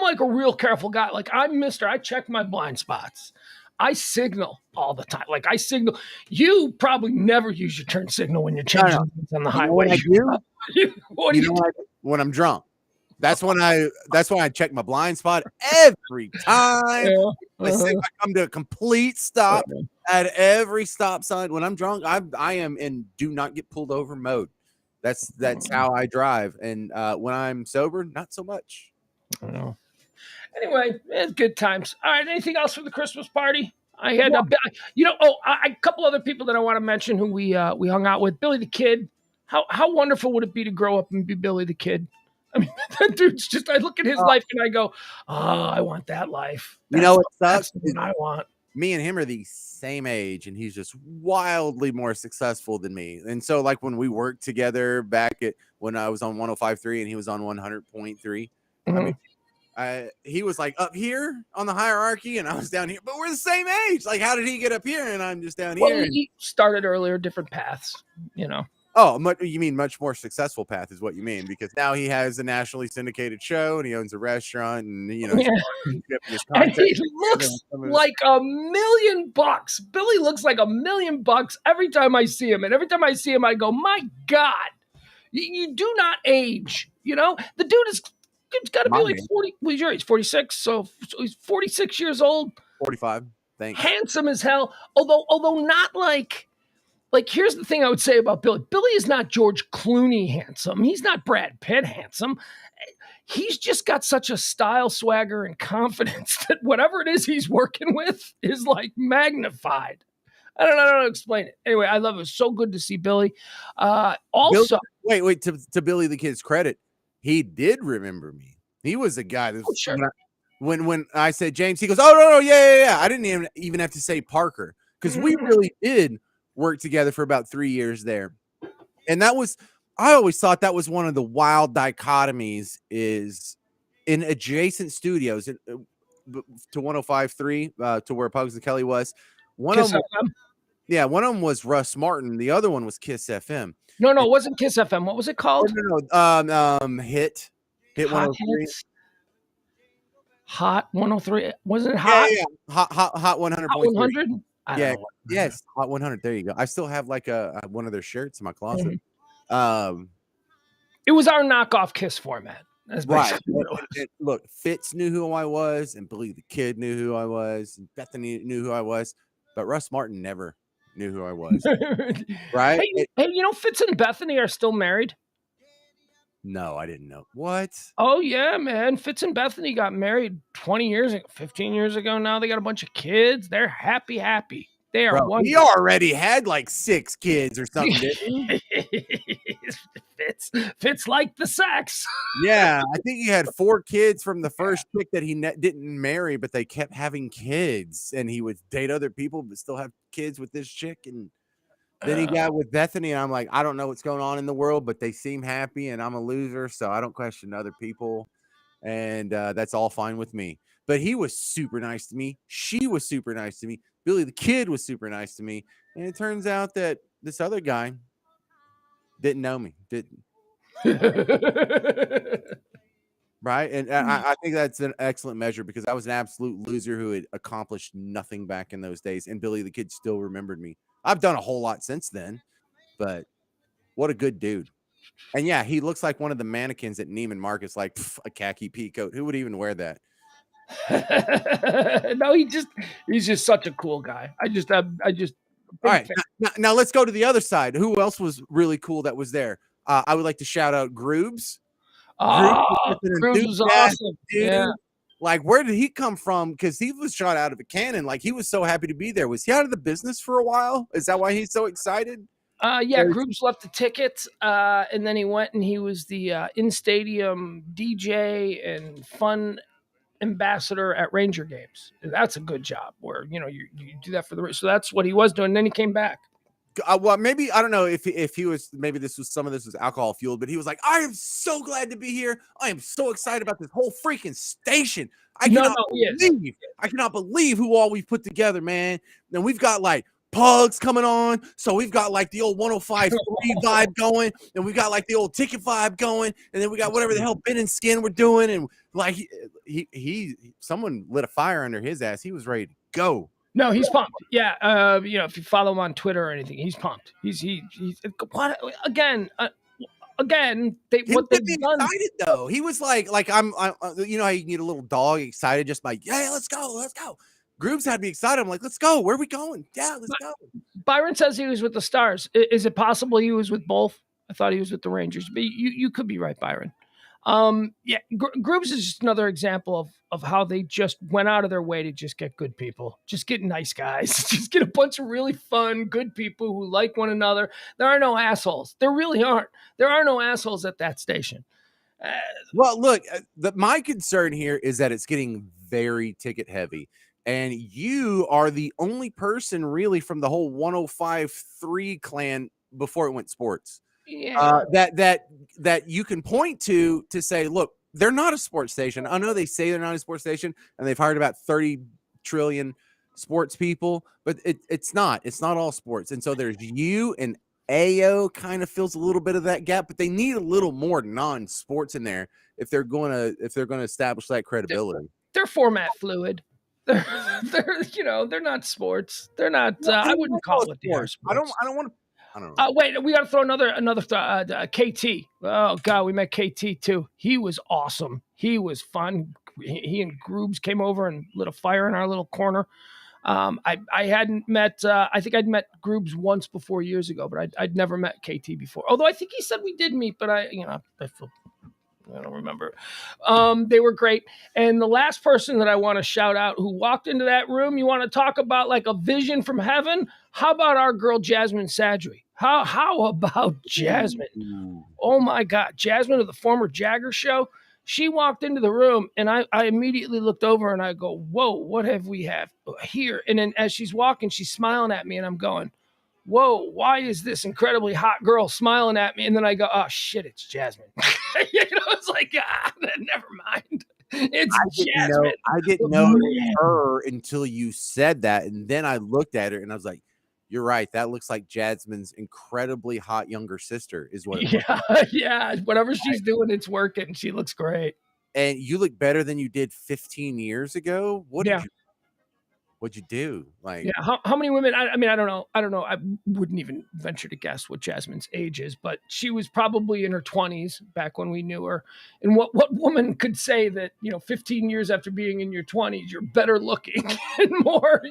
like a real careful guy. Like I check my blind spots. I signal all the time. Like I signal. You probably never use your turn signal when you're No, no. changing lanes on the You know what highway. I do? What do you do? When I'm drunk. That's when I check my blind spot every time. Yeah. I come to a complete stop at every stop sign. When I'm drunk, I am in do not get pulled over mode. That's how I drive. And when I'm sober, not so much. I know. Anyway, it's good times. All right. Anything else for the Christmas party? I had a couple other people that I want to mention who we hung out with. Billy the Kid. How wonderful would it be to grow up and be Billy the Kid? I mean, that dude's just. I look at his life and I go, oh, I want that life. What That's sucks? what I want. Me and him are the same age, and he's just wildly more successful than me. And so, like when we worked together back when I was on 105.3 and he was on 100.3, I mean, he was like up here on the hierarchy and I was down here, but we're the same age. Like, how did he get up here and I'm just down here? He started earlier, different paths, Oh, you mean much more successful path is what you mean, because now he has a nationally syndicated show and he owns a restaurant and and he looks like $1,000,000. Billy looks like $1,000,000 every time I see him, and every time I see him, I go, "My God, you do not age." The dude is. It's got to be like 40. Well, he's 46, so he's 46 years old. 45. Thanks. Handsome as hell. Although not like here's the thing I would say about Billy. Billy is not George Clooney handsome. He's not Brad Pitt handsome. He's just got such a style, swagger, and confidence that whatever it is he's working with is like magnified. I don't know how to explain it. Anyway, I love it. It was so good to see Billy. Also, wait. To Billy the Kid's credit, he did remember me. He was a guy that sure. When I said James, he goes, "Oh no, yeah." I didn't even have to say Parker because we really did work together for about 3 years there, and I always thought that was one of the wild dichotomies is in adjacent studios to 105.3 to where Pugs and Kelly was. One of them was Russ Martin. The other one was Kiss FM. No, it wasn't Kiss FM. What was it called? Hit Hot 103. Hits. Hot 103. Wasn't it Hot? Yeah. Hot 100.3. Hot 100? Yeah. Yes. Hot 100. There you go. I still have like one of their shirts in my closet. It was our knockoff Kiss format. That's right. Look, Fitz knew who I was, and Billy the Kid knew who I was, and Bethany knew who I was, but Russ Martin never knew who I was. Right? Hey, Fitz and Bethany are still married? No, I didn't know. What? Oh, yeah, man. Fitz and Bethany got married 20 years ago, 15 years ago now. They got a bunch of kids. They're happy. They are wonderful. He already had like 6 kids or something, didn't he? fits like the sex. Yeah, I think he had 4 kids from the first chick that he didn't marry, but they kept having kids, and he would date other people, but still have kids with this chick, and then he got with Bethany, and I'm like, I don't know what's going on in the world, but they seem happy, and I'm a loser, so I don't question other people, and that's all fine with me. But he was super nice to me. She was super nice to me. Billy the Kid was super nice to me, and it turns out that this other guy didn't know me, didn't. Right, and I think that's an excellent measure because I was an absolute loser who had accomplished nothing back in those days, and Billy the Kid still remembered me. I've done a whole lot since then, but what a good dude. And yeah, he looks like one of the mannequins at Neiman Marcus, like a khaki pea coat. Who would even wear that? No, he's just such a cool guy. I just All big right, fan. now let's go to the other side. Who else was really cool that was there? I would like to shout out Groobs. Groobs Oh, is such an Cruz was enthusiastic awesome. Yeah. dude. Like, where did he come from? Because he was shot out of a cannon. Like, he was so happy to be there. Was he out of the business for a while? Is that why he's so excited? Yeah, Groups left the tickets, and then he went and he was the in-stadium DJ and fun ambassador at Ranger games. That's a good job where, you do that for the so that's what he was doing. And then he came back. Well, maybe I don't know if he was, maybe some of this was alcohol fueled, but he was like, I am so glad to be here. I am so excited about this whole freaking station. No, no, he is. I cannot believe who all we've put together, man. And we've got like Pugs coming on, so we've got like the old 105 vibe going, and we got like the old ticket vibe going, and then we got whatever the hell Ben and Skin we're doing, and like someone lit a fire under his ass. He was ready to go. No, he's pumped. Yeah, if you follow him on Twitter or anything, he's pumped. He's what again? Again, He what get they've me done. excited though. He was like I'm you know how you can get a little dog excited just by yeah, let's go, let's go. Grooves had me excited. I'm like, let's go. Where are we going? Yeah, let's go. Byron says he was with the Stars. Is it possible he was with both? I thought he was with the Rangers, but you could be right, Byron. Yeah, Grooves is just another example of how they just went out of their way to just get good people, just get nice guys, just get a bunch of really fun, good people who like one another. There are no assholes. There really aren't. There are no assholes at that station. Well, look, my concern here is that it's getting very ticket heavy. And you are the only person really from the whole 105.3 clan before it went sports. Yeah. That you can point to say, look, they're not a sports station. I know they say they're not a sports station, and they've hired about 30 trillion sports people, but it's not. It's not all sports. And so there's you and AO kind of fills a little bit of that gap, but they need a little more non-sports in there if they're going to establish that credibility. They're format fluid. They're not sports. They're not. I wouldn't call it what they are. Sports. I don't want to. I don't know. Wait, we got to throw another KT. Oh God, we met KT too. He was awesome. He was fun. He and Groobs came over and lit a fire in our little corner. I hadn't met. I think I'd met Groobs once before years ago, but I'd never met KT before. Although I think he said we did meet, but I don't remember. They were great. And the last person that I want to shout out who walked into that room, you want to talk about like a vision from heaven? How about our girl Jasmine Sadri? How about Jasmine? Ooh. Oh my God, Jasmine of the former Jagger show. She walked into the room and I immediately looked over and I go, whoa, what have we have here? And then as she's walking, she's smiling at me and I'm going, whoa, why is this incredibly hot girl smiling at me? And then I go, oh shit, it's Jasmine. It's like, never mind. It's Jasmine. I didn't know it was her until you said that. And then I looked at her and I was like, you're right. That looks like Jasmine's incredibly hot younger sister is what it looks like. Yeah. Whatever she's doing, it's working. She looks great. And you look better than you did 15 years ago. What'd you do? Like, yeah, how many women? I mean, I don't know. I wouldn't even venture to guess what Jasmine's age is, but she was probably in her 20s back when we knew her. And what woman could say that 15 years after being in your 20s, you're better looking and more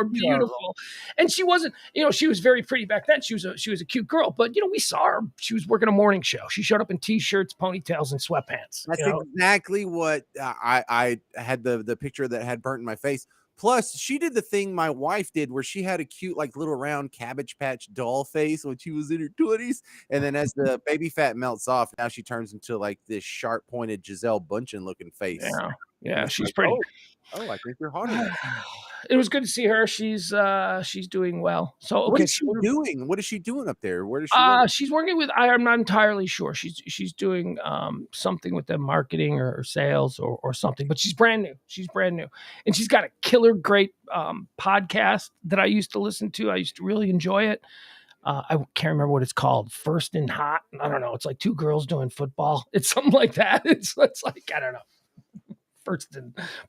beautiful? And she wasn't. She was very pretty back then. She was a cute girl, but we saw her. She was working a morning show. She showed up in t-shirts, ponytails, and sweatpants. That's exactly what I had the picture that had burnt in my face. Plus, she did the thing my wife did where she had a cute, like, little round Cabbage Patch doll face when she was in her 20s. And then as the baby fat melts off, now she turns into like this sharp pointed Giselle Bundchen looking face. Yeah, And yeah, it's she's like, pretty. oh, I think you're hotter now. It was good to see her. She's doing well. So What okay, is so she doing? What is she doing up there? Where does she work? she's working with. I'm not entirely sure. She's doing something with them, marketing or sales or something. But she's brand new. She's brand new, and she's got a killer great podcast that I used to listen to. I used to really enjoy it. I can't remember what it's called. First and Hot. I don't know. It's like two girls doing football. It's something like that. It's like I don't know.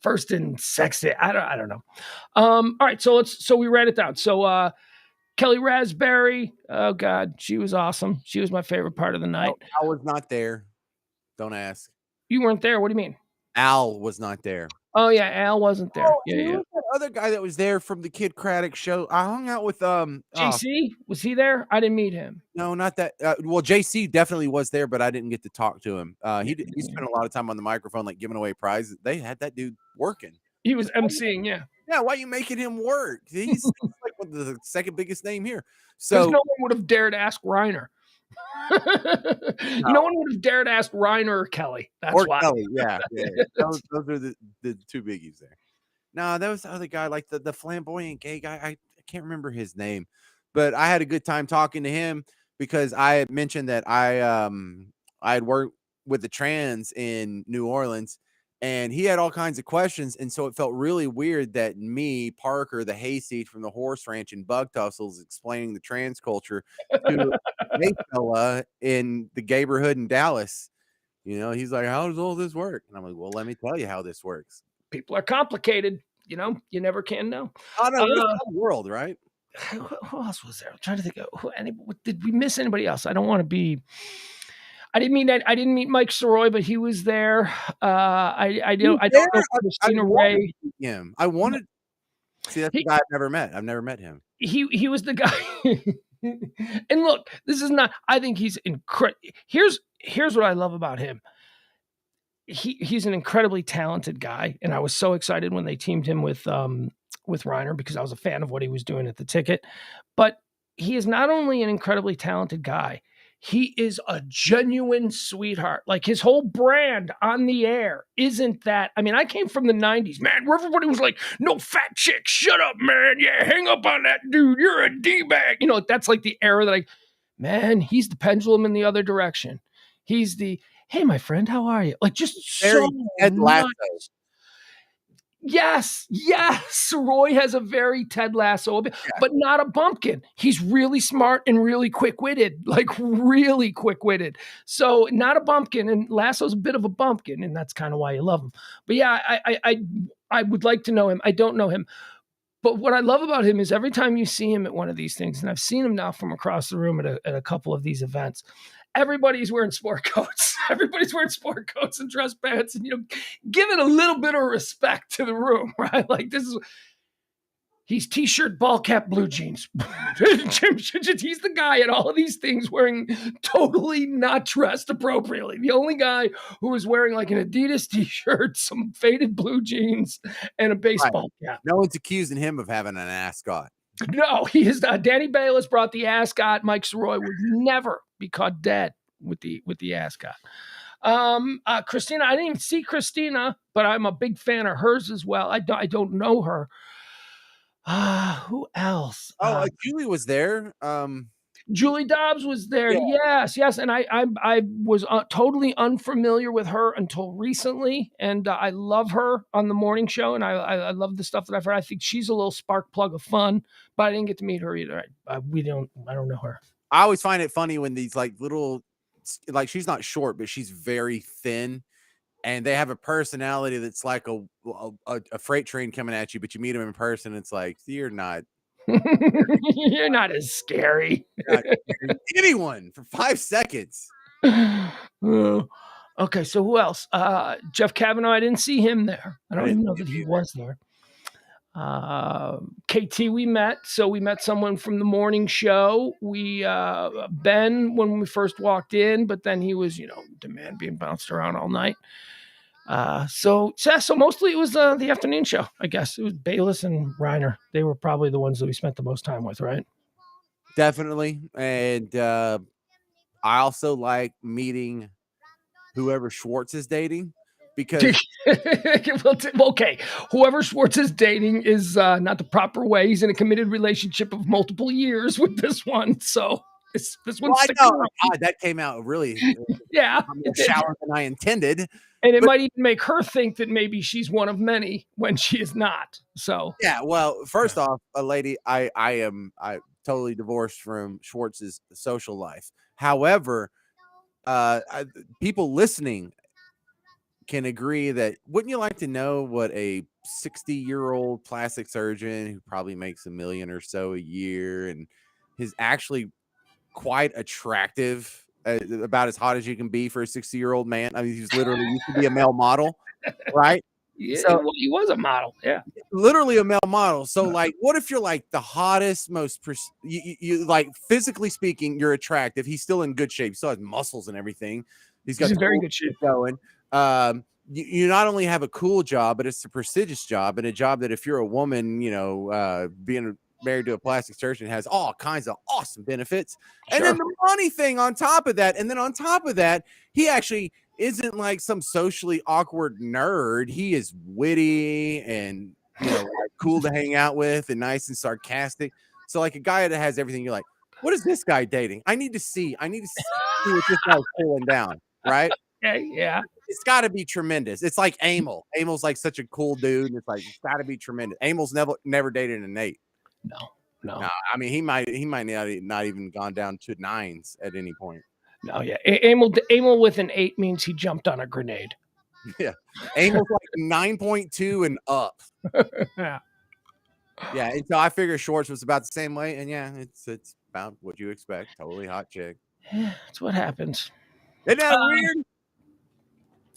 First and sexy. I don't know. All right. So we ran it down. So Kelly Raspberry. Oh God, she was awesome. She was my favorite part of the No, night. Al was not there. Don't ask. You weren't there. What do you mean? Al was not there. Oh yeah, Al wasn't there. Oh, Yeah, and who yeah. was that other guy that was there from the Kid Craddock show? I hung out with oh JC, was he there? I didn't meet him. no, not that. Well, JC definitely was there, but I didn't get to talk to him. He spent a lot of time on the microphone, like giving away prizes. They had that dude working. He was emceeing. Yeah, Yeah, why are you making him work? He's like the second biggest name here. because So no one would have dared ask Reiner. no, No one would have dared ask Reiner or Kelly. That's or why. Kelly, yeah. Those are the two biggies there. No, that was the other guy, like the flamboyant gay guy. I can't remember his name, but I had a good time talking to him because I had mentioned that I had worked with the trans in New Orleans, and he had all kinds of questions, and so it felt really weird that me, Parker, the hayseed from the horse ranch in Bug Tussles, explaining the trans culture to a gay fella in the neighborhood in Dallas. He's like, "How does all this work?" And I'm like, "Well, let me tell you how this works." People are complicated. You never can know. Oh no, there's a world, right? Who else was there? I'm trying to think of did we miss anybody else? I don't want to be. I didn't mean that. I didn't meet Mike Soroy, but he was there. I don't. I don't know I Christina wanted Ray. to meet him. I wanted. See, that's the He guy I've never met. I've never met him. he was the guy. And look, this is not. I think he's incredible. Here's what I love about him. He's an incredibly talented guy, and I was so excited when they teamed him with Reiner because I was a fan of what he was doing at the ticket. But he is not only an incredibly talented guy, he is a genuine sweetheart. Like his whole brand on the air isn't that. I mean, I came from the 90s, man, where everybody was like, no fat chick, shut up, man. Yeah, hang up on that dude. You're a D-bag. That's like the era that man, he's the pendulum in the other direction. He's the, hey, my friend, how are you? Like just Very so Ted Lasso. nice. Yes. Roy has a very Ted Lasso, but not a bumpkin. He's really smart and really quick-witted, like really quick-witted. So not a bumpkin, and Lasso's a bit of a bumpkin, and that's kind of why you love him. But yeah, I would like to know him. I don't know him. But what I love about him is every time you see him at one of these things, and I've seen him now from across the room at a couple of these events, everybody's wearing sport coats. Everybody's wearing sport coats and dress pants and, giving a little bit of respect to the room, right? Like he's t-shirt, ball cap, blue jeans. He's the guy at all of these things wearing totally not dressed appropriately. The only guy who is wearing like an Adidas t-shirt, some faded blue jeans, and a baseball cap. No one's accusing him of having an ascot. No, he is not. Danny Bayless brought the ascot. Mike Soroy would never be caught dead with the ascot. Christina, I didn't even see Christina, but I'm a big fan of hers as well. I don't know her. Who else? Julie was there. Julie Dobbs was there. Yeah. Yes, and I was totally unfamiliar with her until recently, and I love her on the morning show, and I love the stuff that I've heard. I think she's a little spark plug of fun, but I didn't get to meet her either. I don't know her. I always find it funny when these like little, like she's not short, but she's very thin, and they have a personality that's like a freight train coming at you, but you meet them in person, it's like you're not. You're not as scary. Anyone for 5 seconds. Okay, so who else? Jeff Kavanaugh, I didn't see him there. I don't even know that he was there. KT we met. So we met someone from the morning show. We Ben when we first walked in, but then he was, the man being bounced around all night. So mostly it was the afternoon show. I guess it was Bayless and Reiner. They were probably the ones that we spent the most time with, right? Definitely. And I also like meeting whoever Schwartz is dating because Okay, whoever Schwartz is dating is not the proper way. He's in a committed relationship of multiple years with this one, so this well, one's I sticking know around. God, that came out really Yeah, more shallow than I intended. and it But might even make her think that maybe she's one of many when she is not. So yeah, well, yeah. first off, a lady, I totally divorced from Schwartz's social life. However, people listening can agree that wouldn't you like to know what a 60-year-old plastic surgeon who probably makes $1 million or so a year and is actually quite attractive, about as hot as you can be for a 60-year-old man. I mean, he's literally used to be a male model, right? Yeah, So he was a model. Yeah, literally a male model. So like, what if you're like the hottest, most you like physically speaking, you're attractive. He's still in good shape. He still has muscles and everything. He's he's got in the very whole good thing shape. going. You not only have a cool job, but it's a prestigious job and a job that if you're a woman, being married to a plastic surgeon has all kinds of awesome benefits. And then Sure. the money thing on top of that. And then on top of that, he actually isn't like some socially awkward nerd. He is witty and like cool to hang out with and nice and sarcastic. So like a guy that has everything, you're like, what is this guy dating? I need to see. I need to see what this guy's pulling down, right? Okay, yeah. It's got to be tremendous. It's like Amel. Amel's like such a cool dude. And it's like it's got to be tremendous. Amel's never dated a Nate. No, No, no, I mean he might not even gone down to nines at any point. no. Yeah, Amel with an 8 means he jumped on a grenade. Yeah, Amel's like 9.2 and up. Yeah. Yeah, and so I figured Shorts was about the same way, and yeah, it's about what you expect. Totally hot chick. Yeah, that's what happens. Isn't that weird?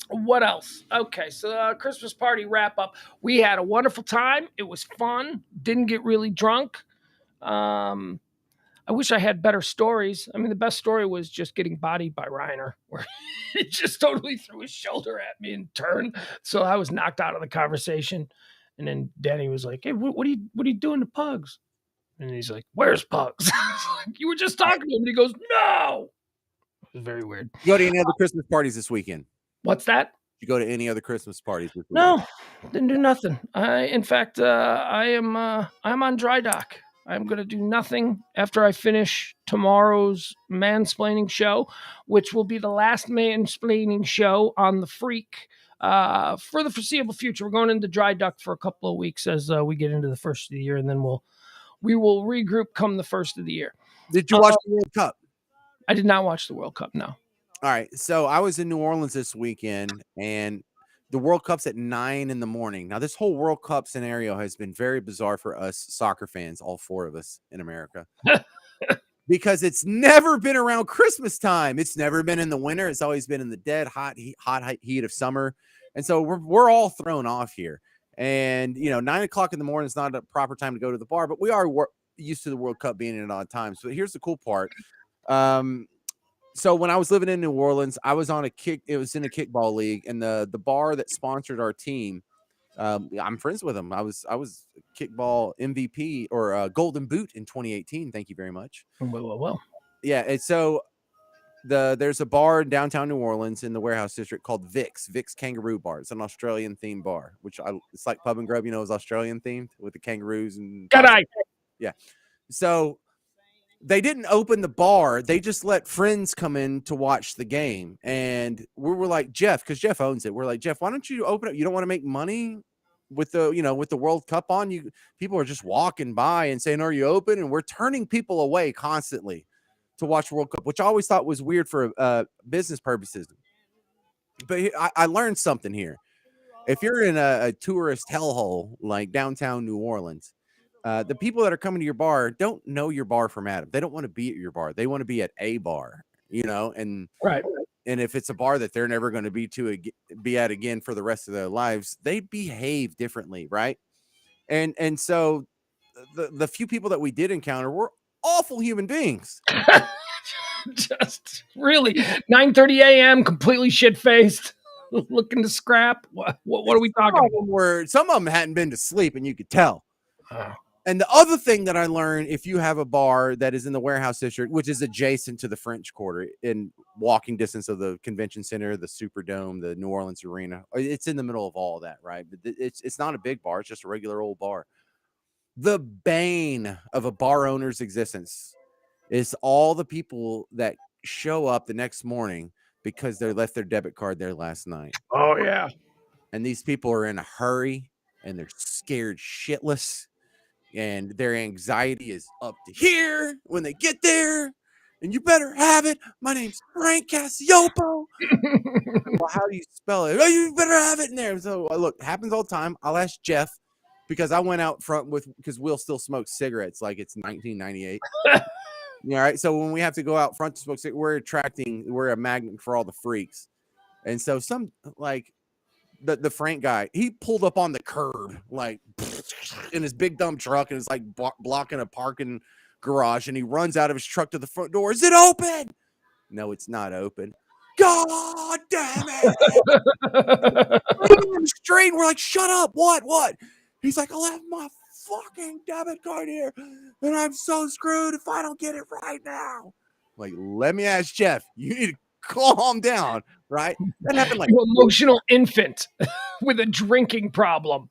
What else? Okay, so Christmas party wrap up. We had a wonderful time. It was fun. Didn't get really drunk. Um, I wish I had better stories. I mean, the best story was just getting bodied by Reiner, where he just totally threw his shoulder at me and turned. So I was knocked out of the conversation. And then Danny was like, "Hey, what are you doing to Pugs?" And he's like, "Where's Pugs?" You were just talking to him, and he goes, "No." It was very weird. You go to any other Christmas parties this weekend? What's that? You go to any other Christmas parties this weekend? No, didn't do nothing. In fact, I'm on dry dock. I'm going to do nothing after I finish tomorrow's mansplaining show, which will be the last mansplaining show on the Freak for the foreseeable future. We're going into dry dock for a couple of weeks as we get into the first of the year, and then we will regroup come the first of the year. Did you watch the World Cup? I did not watch the World Cup. No. All right, so I was in New Orleans this weekend, and the World Cup's at 9 in the morning. Now, this whole World Cup scenario has been very bizarre for us soccer fans, all four of us in America, because it's never been around Christmas time. It's never been in the winter. It's always been in the dead hot heat of summer, and so we're all thrown off here. And 9 o'clock in the morning is not a proper time to go to the bar, but we are used to the World Cup being in at odd times. So here's the cool part. So when I was living in New Orleans, I was on it was in a kickball league, and the bar that sponsored our team, I'm friends with them. I was kickball MVP or Golden Boot in 2018. Thank you very much. Well. Yeah, and so there's a bar in downtown New Orleans in the Warehouse District called Vic's Kangaroo Bar. It's an Australian themed bar, it's like Pub and Grub, is Australian themed with the kangaroos and G'day. yeah. So they didn't open the bar. They just let friends come in to watch the game. And we were like, Jeff, because Jeff owns it. We're like, Jeff, why don't you open it? You don't want to make money with the World Cup on? People are just walking by and saying, are you open? And we're turning people away constantly to watch World Cup, which I always thought was weird for business purposes. But I learned something here. If you're in a tourist hellhole like downtown New Orleans, the people that are coming to your bar don't know your bar from Adam. They don't want to be at your bar. They want to be at a bar, and Right. And if it's a bar that they're never going to be at again for the rest of their lives, they behave differently, right? And so the few people that we did encounter were awful human beings. Just really 9:30 a.m. completely shit faced. looking to scrap. What are we talking about? Some of them hadn't been to sleep, and you could tell. Oh. And the other thing that I learned, if you have a bar that is in the warehouse district, which is adjacent to the French Quarter, in walking distance of the convention center, the Superdome, the New Orleans Arena, it's in the middle of all of that, right? But it's not a big bar; it's just a regular old bar. The bane of a bar owner's existence is all the people that show up the next morning because they left their debit card there last night. Oh yeah. And these people are in a hurry and they're scared shitless and their anxiety is up to here when they get there. And you better have it. My name's Frank Cassiopo. Well, how do you spell it? Oh, you better have it in there. So look, it happens all the time. I'll ask Jeff because I went out front because Will still smokes cigarettes like it's 1998. Yeah, right. So when we have to go out front to smoke cigarettes, we're a magnet for all the freaks. And so some like the Frank guy, he pulled up on the curb like in his big dumb truck and is like blocking a parking garage, and he runs out of his truck to the front door. Is it open? No, it's not open. God damn it. On the street, we're like, shut up. What? He's like, I left my fucking debit card here, and I'm so screwed if I don't get it right now. Like, let me ask Jeff. You need to calm down, right? That happened like you emotional infant with a drinking problem.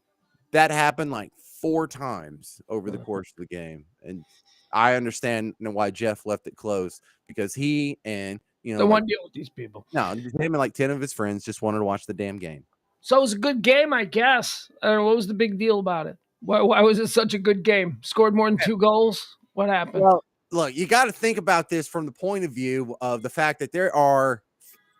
That happened like 4 times over the course of the game, and I understand why Jeff left it closed because he and don't want to deal with these people. No, him and like 10 of his friends just wanted to watch the damn game. So it was a good game, I guess. I don't know, what was the big deal about it? Why was it such a good game? Scored more than 2 goals? What happened? Well, look, you got to think about this from the point of view of the fact that there are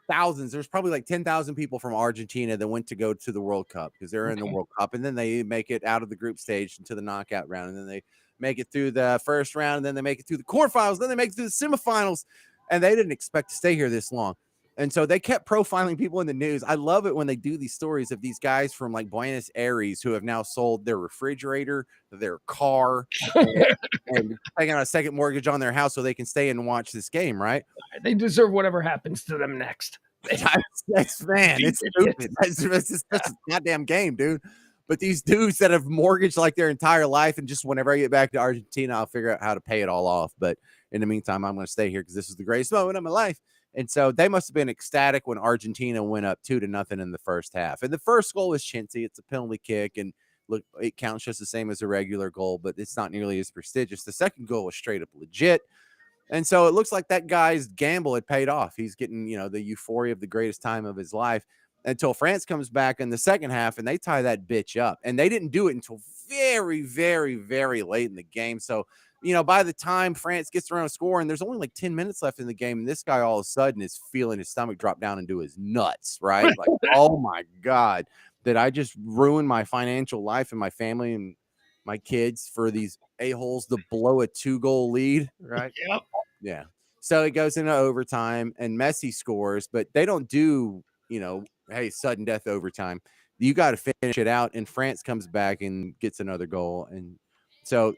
thousands. There's probably like 10,000 people from Argentina that went to go to the World Cup because they're in the World Cup, and then they make it out of the group stage into the knockout round, and then they make it through the first round, and then they make it through the quarterfinals, then they make it through the semifinals, and they didn't expect to stay here this long. And so they kept profiling people in the news. I love it when they do these stories of these guys from like Buenos Aires who have now sold their refrigerator, their car, and taking out a second mortgage on their house so they can stay and watch this game, right? They deserve whatever happens to them next. It's stupid. That's just a goddamn game, dude. But these dudes that have mortgaged like their entire life, and just whenever I get back to Argentina, I'll figure out how to pay it all off. But in the meantime, I'm going to stay here because this is the greatest moment of my life. And so they must have been ecstatic when Argentina went up 2-0 in the first half. And the first goal was chintzy. It's a penalty kick, and look, it counts just the same as a regular goal, but it's not nearly as prestigious. The second goal was straight up legit. And so it looks like that guy's gamble had paid off. He's getting, the euphoria of the greatest time of his life until France comes back in the second half and they tie that bitch up. And they didn't do it until very, very, very late in the game. So, by the time France gets around scoring, there's only like 10 minutes left in the game. And this guy all of a sudden is feeling his stomach drop down into his nuts, right? Like, oh my God, did I just ruin my financial life and my family and my kids for these a-holes to blow a 2-goal lead, right? Yep. Yeah. So it goes into overtime and Messi scores, but they don't do, hey, sudden death overtime. You got to finish it out. And France comes back and gets another goal. And so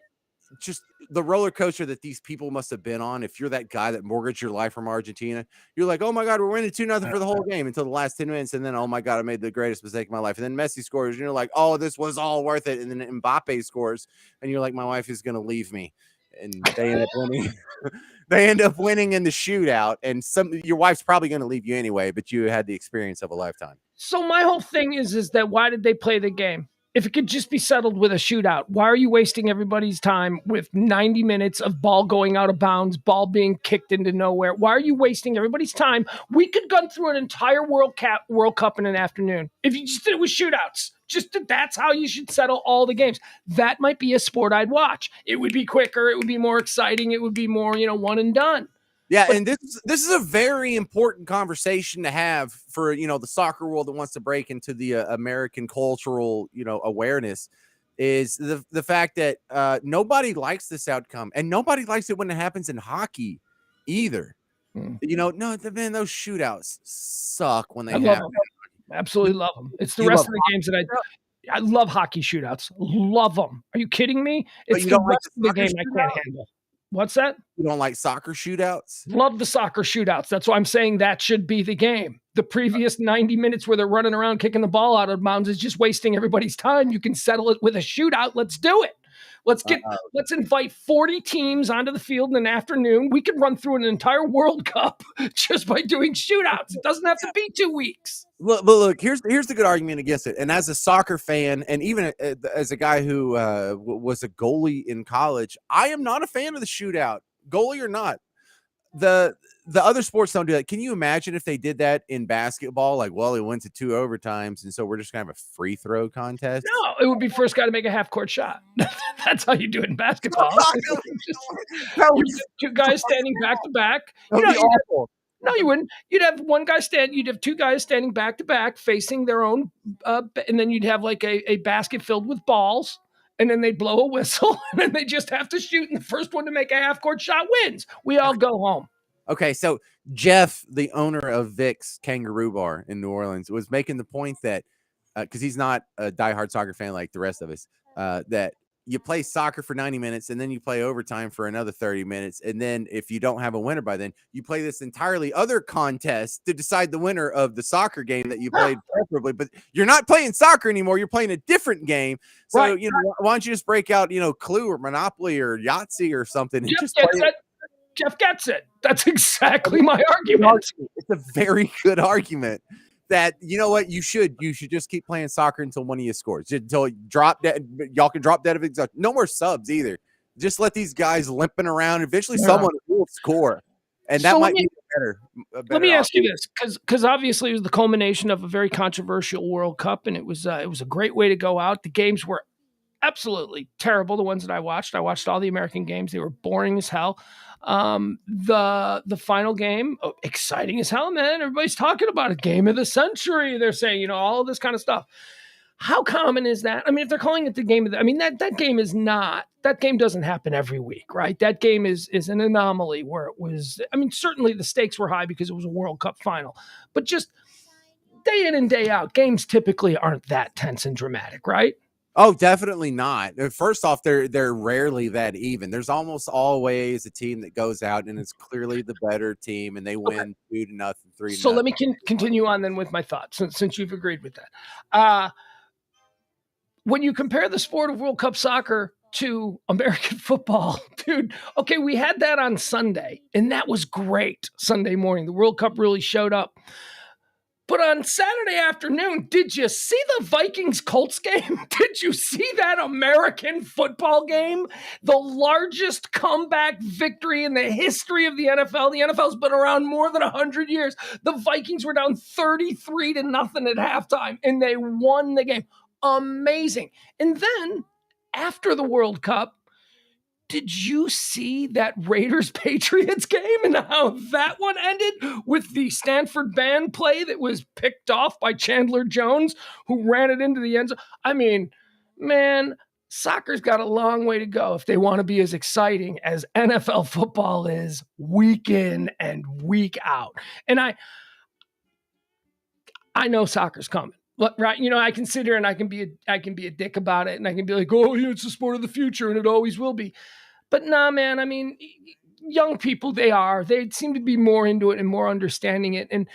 just the roller coaster that these people must have been on. If you're that guy that mortgaged your life from Argentina, you're like, oh my God, we're winning 2-0 for the whole game until the last 10 minutes. And then, oh my God, I made the greatest mistake of my life. And then Messi scores, and you're like, oh, this was all worth it. And then Mbappe scores, and you're like, my wife is going to leave me. And they end up winning. They end up winning in the shootout. And your wife's probably going to leave you anyway, but you had the experience of a lifetime. So my whole thing is that why did they play the game? If it could just be settled with a shootout, why are you wasting everybody's time with 90 minutes of ball going out of bounds, ball being kicked into nowhere? Why are you wasting everybody's time? We could gun through an entire World Cup in an afternoon if you just did it with shootouts. That's how you should settle all the games. That might be a sport I'd watch. It would be quicker. It would be more exciting. It would be more, one and done. Yeah, and this is a very important conversation to have for the soccer world that wants to break into the American cultural awareness. Is the fact that nobody likes this outcome, and nobody likes it when it happens in hockey either. No, man, those shootouts suck when they happen. Absolutely love them. It's the rest of the games that I love hockey shootouts. Love them. Are you kidding me? It's the rest of the game I can't handle. What's that? You don't like soccer shootouts? Love the soccer shootouts. That's why I'm saying that should be the game. The previous 90 minutes where they're running around kicking the ball out of bounds is just wasting everybody's time. You can settle it with a shootout. Let's do it. Let's invite 40 teams onto the field in an afternoon. We could run through an entire World Cup just by doing shootouts. It doesn't have to be 2 weeks. But look, here's the good argument against it. And as a soccer fan, and even as a guy who was a goalie in college, I am not a fan of the shootout, goalie or not. The other sports don't do that. Can you imagine if they did that in basketball? Like, well, it went to 2 overtimes, and so we're just gonna have a free throw contest. No, it would be first guy to make a half court shot. That's how you do it in basketball. Two guys standing back to back. That would be awful. No, you wouldn't. You'd have you'd have two guys standing back to back facing their own, and then you'd have like a basket filled with balls, and then they'd blow a whistle, and then they just have to shoot, and the first one to make a half court shot wins. We all go home. Okay, so Jeff, the owner of Vic's Kangaroo Bar in New Orleans, was making the point that because he's not a diehard soccer fan like the rest of us, that you play soccer for 90 minutes and then you play overtime for another 30 minutes. And then if you don't have a winner by then, you play this entirely other contest to decide the winner of the soccer game that you played preferably. But you're not playing soccer anymore. You're playing a different game. So, right. Why don't you just break out, Clue or Monopoly or Yahtzee or something? And just play it. Jeff gets it. That's exactly my argument. It's a very good argument. That you should just keep playing soccer until one of you scores, until you drop dead. Y'all can drop dead of exhaustion. No more subs either. Just let these guys limping around. Eventually, someone will score, and that might be better. Let me ask you this, because obviously it was the culmination of a very controversial World Cup, and it was a great way to go out. The games were absolutely terrible. The ones that I watched all the American games. They were boring as hell. The final game, exciting as hell, man. Everybody's talking about it. Game of the century. They're saying, all of this kind of stuff. How common is that? I mean, if they're calling it the game of that game is not, that game doesn't happen every week, right? That game is an anomaly where it was, certainly the stakes were high because it was a World Cup final, but just day in and day out, games typically aren't that tense and dramatic, right? Oh, definitely not. First off, they're rarely that even. There's almost always a team that goes out and it's clearly the better team, and they win 2-0, 3-0. So let me continue on then with my thoughts, since you've agreed with that. When you compare the sport of World Cup soccer to American football, dude, okay, we had that on Sunday, and that was great. Sunday morning, the World Cup really showed up. But on Saturday afternoon, did you see the Vikings-Colts game? Did you see that American football game? The largest comeback victory in the history of the NFL. The NFL's been around more than 100 years. The Vikings were down 33-0 at halftime, and they won the game. Amazing. And then, after the World Cup, did you see that Raiders-Patriots game and how that one ended with the Stanford band play that was picked off by Chandler Jones, who ran it into the end zone? I mean, man, soccer's got a long way to go if they want to be as exciting as NFL football is week in and week out. And I know soccer's coming. Right, I can sit here and I can be a dick about it, and I can be like, oh, yeah, it's the sport of the future, and it always will be. But nah, man, young people, they seem to be more into it and more understanding it. And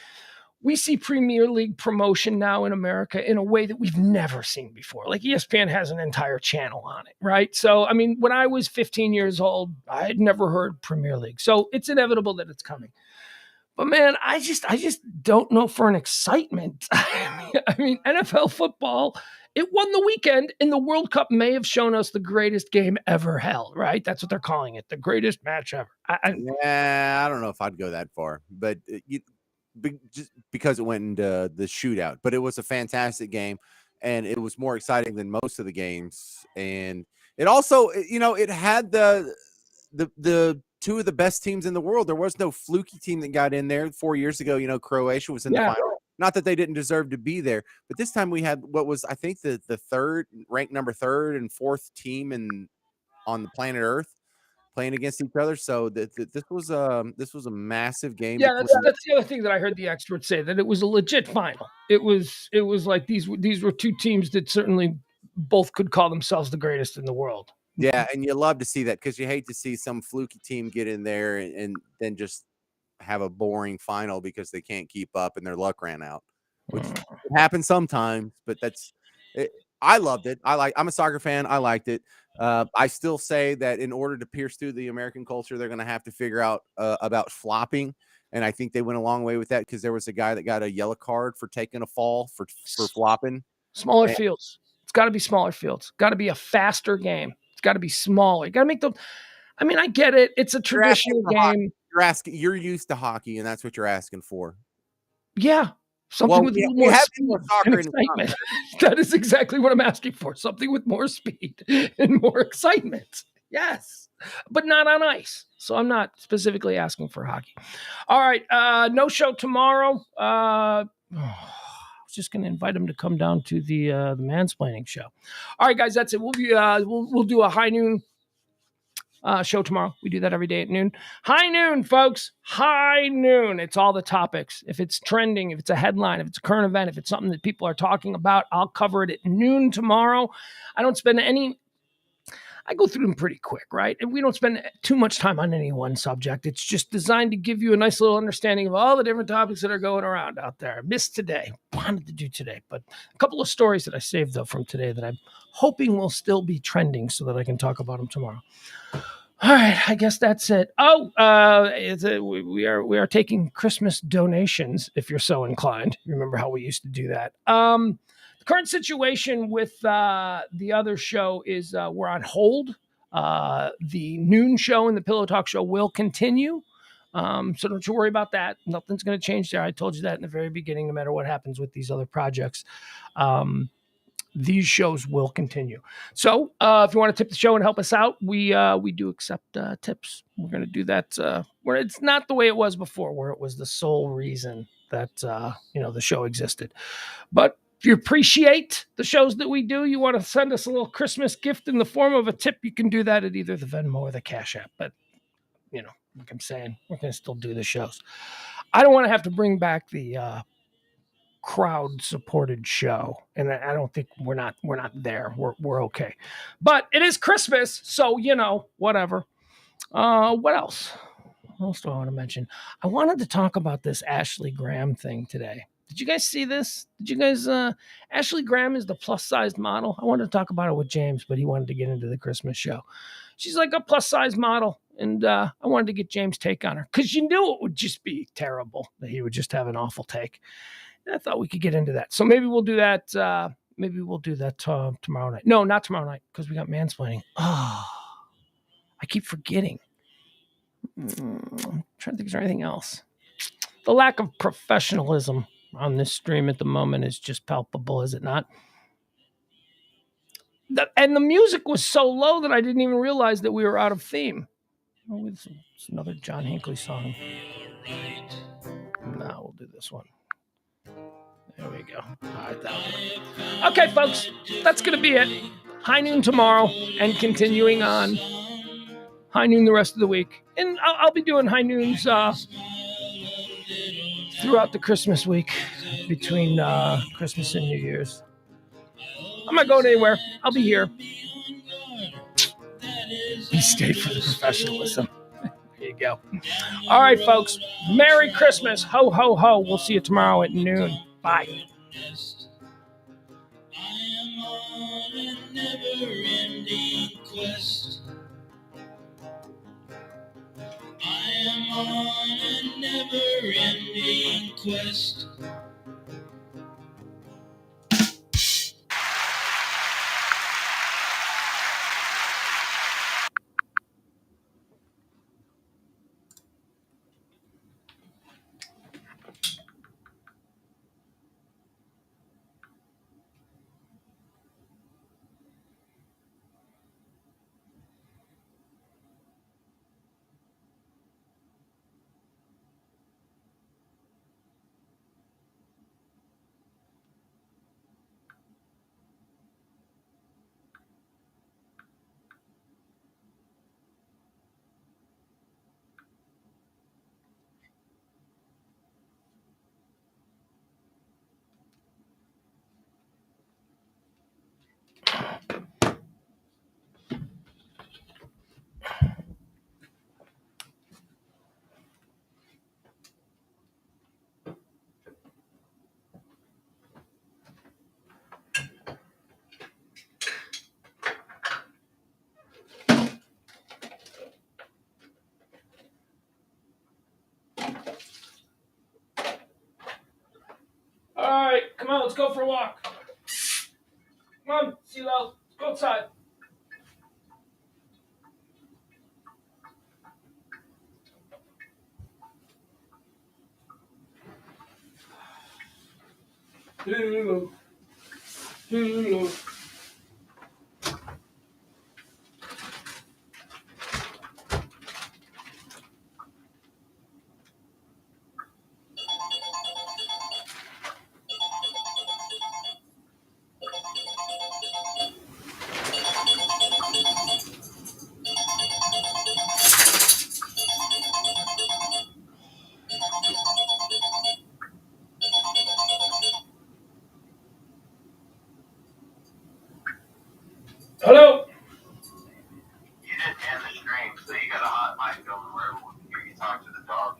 we see Premier League promotion now in America in a way that we've never seen before. Like ESPN has an entire channel on it, right? So, when I was 15 years old, I had never heard Premier League. So it's inevitable that it's coming. But man, I just don't know for an excitement. NFL football, it won the weekend, and the World Cup may have shown us the greatest game ever held, right? That's what they're calling it, the greatest match ever. I don't know if I'd go that far, but just because it went into the shootout. But it was a fantastic game, and it was more exciting than most of the games. And it also, it had the two of the best teams in the world. There was no fluky team that got in there 4 years ago. Croatia was in the final. Not that they didn't deserve to be there, but this time we had what was, I think, the ranked number 3rd and 4th team on the planet Earth playing against each other. So this was a massive game. Yeah, that's the other thing that I heard the experts say, that it was a legit final. It was like these were two teams that certainly both could call themselves the greatest in the world. Yeah, and you love to see that, because you hate to see some fluky team get in there and then just have a boring final because they can't keep up and their luck ran out, which Mm. happens sometimes. But that's it. I loved it. I'm a soccer fan. I liked it. I still say that in order to pierce through the American culture, they're going to have to figure out about flopping. And I think they went a long way with that because there was a guy that got a yellow card for taking a fall for flopping. Smaller And fields. It's got to be smaller fields. Got to be a faster game. It's got to be smaller. You got to make them. I mean, I get it. It's a you're asking traditional for hockey. game. You're used to hockey, and that's what you're asking for. Yeah, something Well, with a little we more have speed indoor and soccer, and it's not excitement. That is exactly what I'm asking for. Something with more speed and more excitement. Yes, but not on ice. So I'm not specifically asking for hockey. All right, no show tomorrow. I was just going to invite him to come down to the mansplaining show. All right, guys, that's it. We'll do a high noon show tomorrow. We do that every day at noon. High noon, folks. High noon. It's all the topics. If it's trending, if it's a headline, if it's a current event, if it's something that people are talking about, I'll cover it at noon tomorrow. I don't spend any. I go through them pretty quick, right? And we don't spend too much time on any one subject. It's just designed to give you a nice little understanding of all the different topics that are going around out there. I missed today. Wanted to do today, but a couple of stories that I saved, though, from today that I'm hoping will still be trending so that I can talk about them tomorrow. All right, I guess that's it. Oh, we are taking Christmas donations if you're so inclined. Remember how we used to do that? The current situation with the other show is we're on hold. The noon show and the Pillow Talk show will continue. So don't you worry about that. Nothing's going to change there. I told you that in the very beginning. No matter what happens with these other projects. These shows will continue. So if you want to tip the show and help us out, we do accept tips. We're going to do that where it's not the way it was before, where it was the sole reason that the show existed. But if you appreciate the shows that we do, you want to send us a little Christmas gift in the form of a tip, you can do that at either the Venmo or the Cash App. But like I'm saying, we're going to still do the shows. I don't want to have to bring back the crowd supported show, and I don't think we're not there. We're okay, but it is Christmas, so whatever. What else? What else do I want to mention? I wanted to talk about this Ashley Graham thing today. Did you guys see this? Did you guys? Ashley Graham is the plus sized model. I wanted to talk about it with James, but he wanted to get into the Christmas show. She's like a plus size model, and I wanted to get James' take on her because you knew it would just be terrible, that he would just have an awful take. I thought we could get into that. So maybe we'll do that. Tomorrow night. No, not tomorrow night, because we got mansplaining. Oh, I keep forgetting. I'm trying to think, is there anything else? The lack of professionalism on this stream at the moment is just palpable, is it not? And the music was so low that I didn't even realize that we were out of theme. Oh, it's another John Hinckley song. No, we'll do this one. There we go. All right, okay, folks, that's going to be it. High noon tomorrow and continuing on high noon the rest of the week. And I'll be doing high noons throughout the Christmas week between Christmas and New Year's. I'm not going anywhere. I'll be here. Be stay for the professionalism. There you go. All right, folks. Merry Christmas. Ho, ho, ho. We'll see you tomorrow at noon. Bye. I am on a never-ending quest. I am on a never-ending quest. let's go for a walk. Come on, CeeLo, let's go outside. CeeLo, CeeLo. Hello. You didn't end the stream, so you got a hot mic going where everyone can hear you talk to the dog.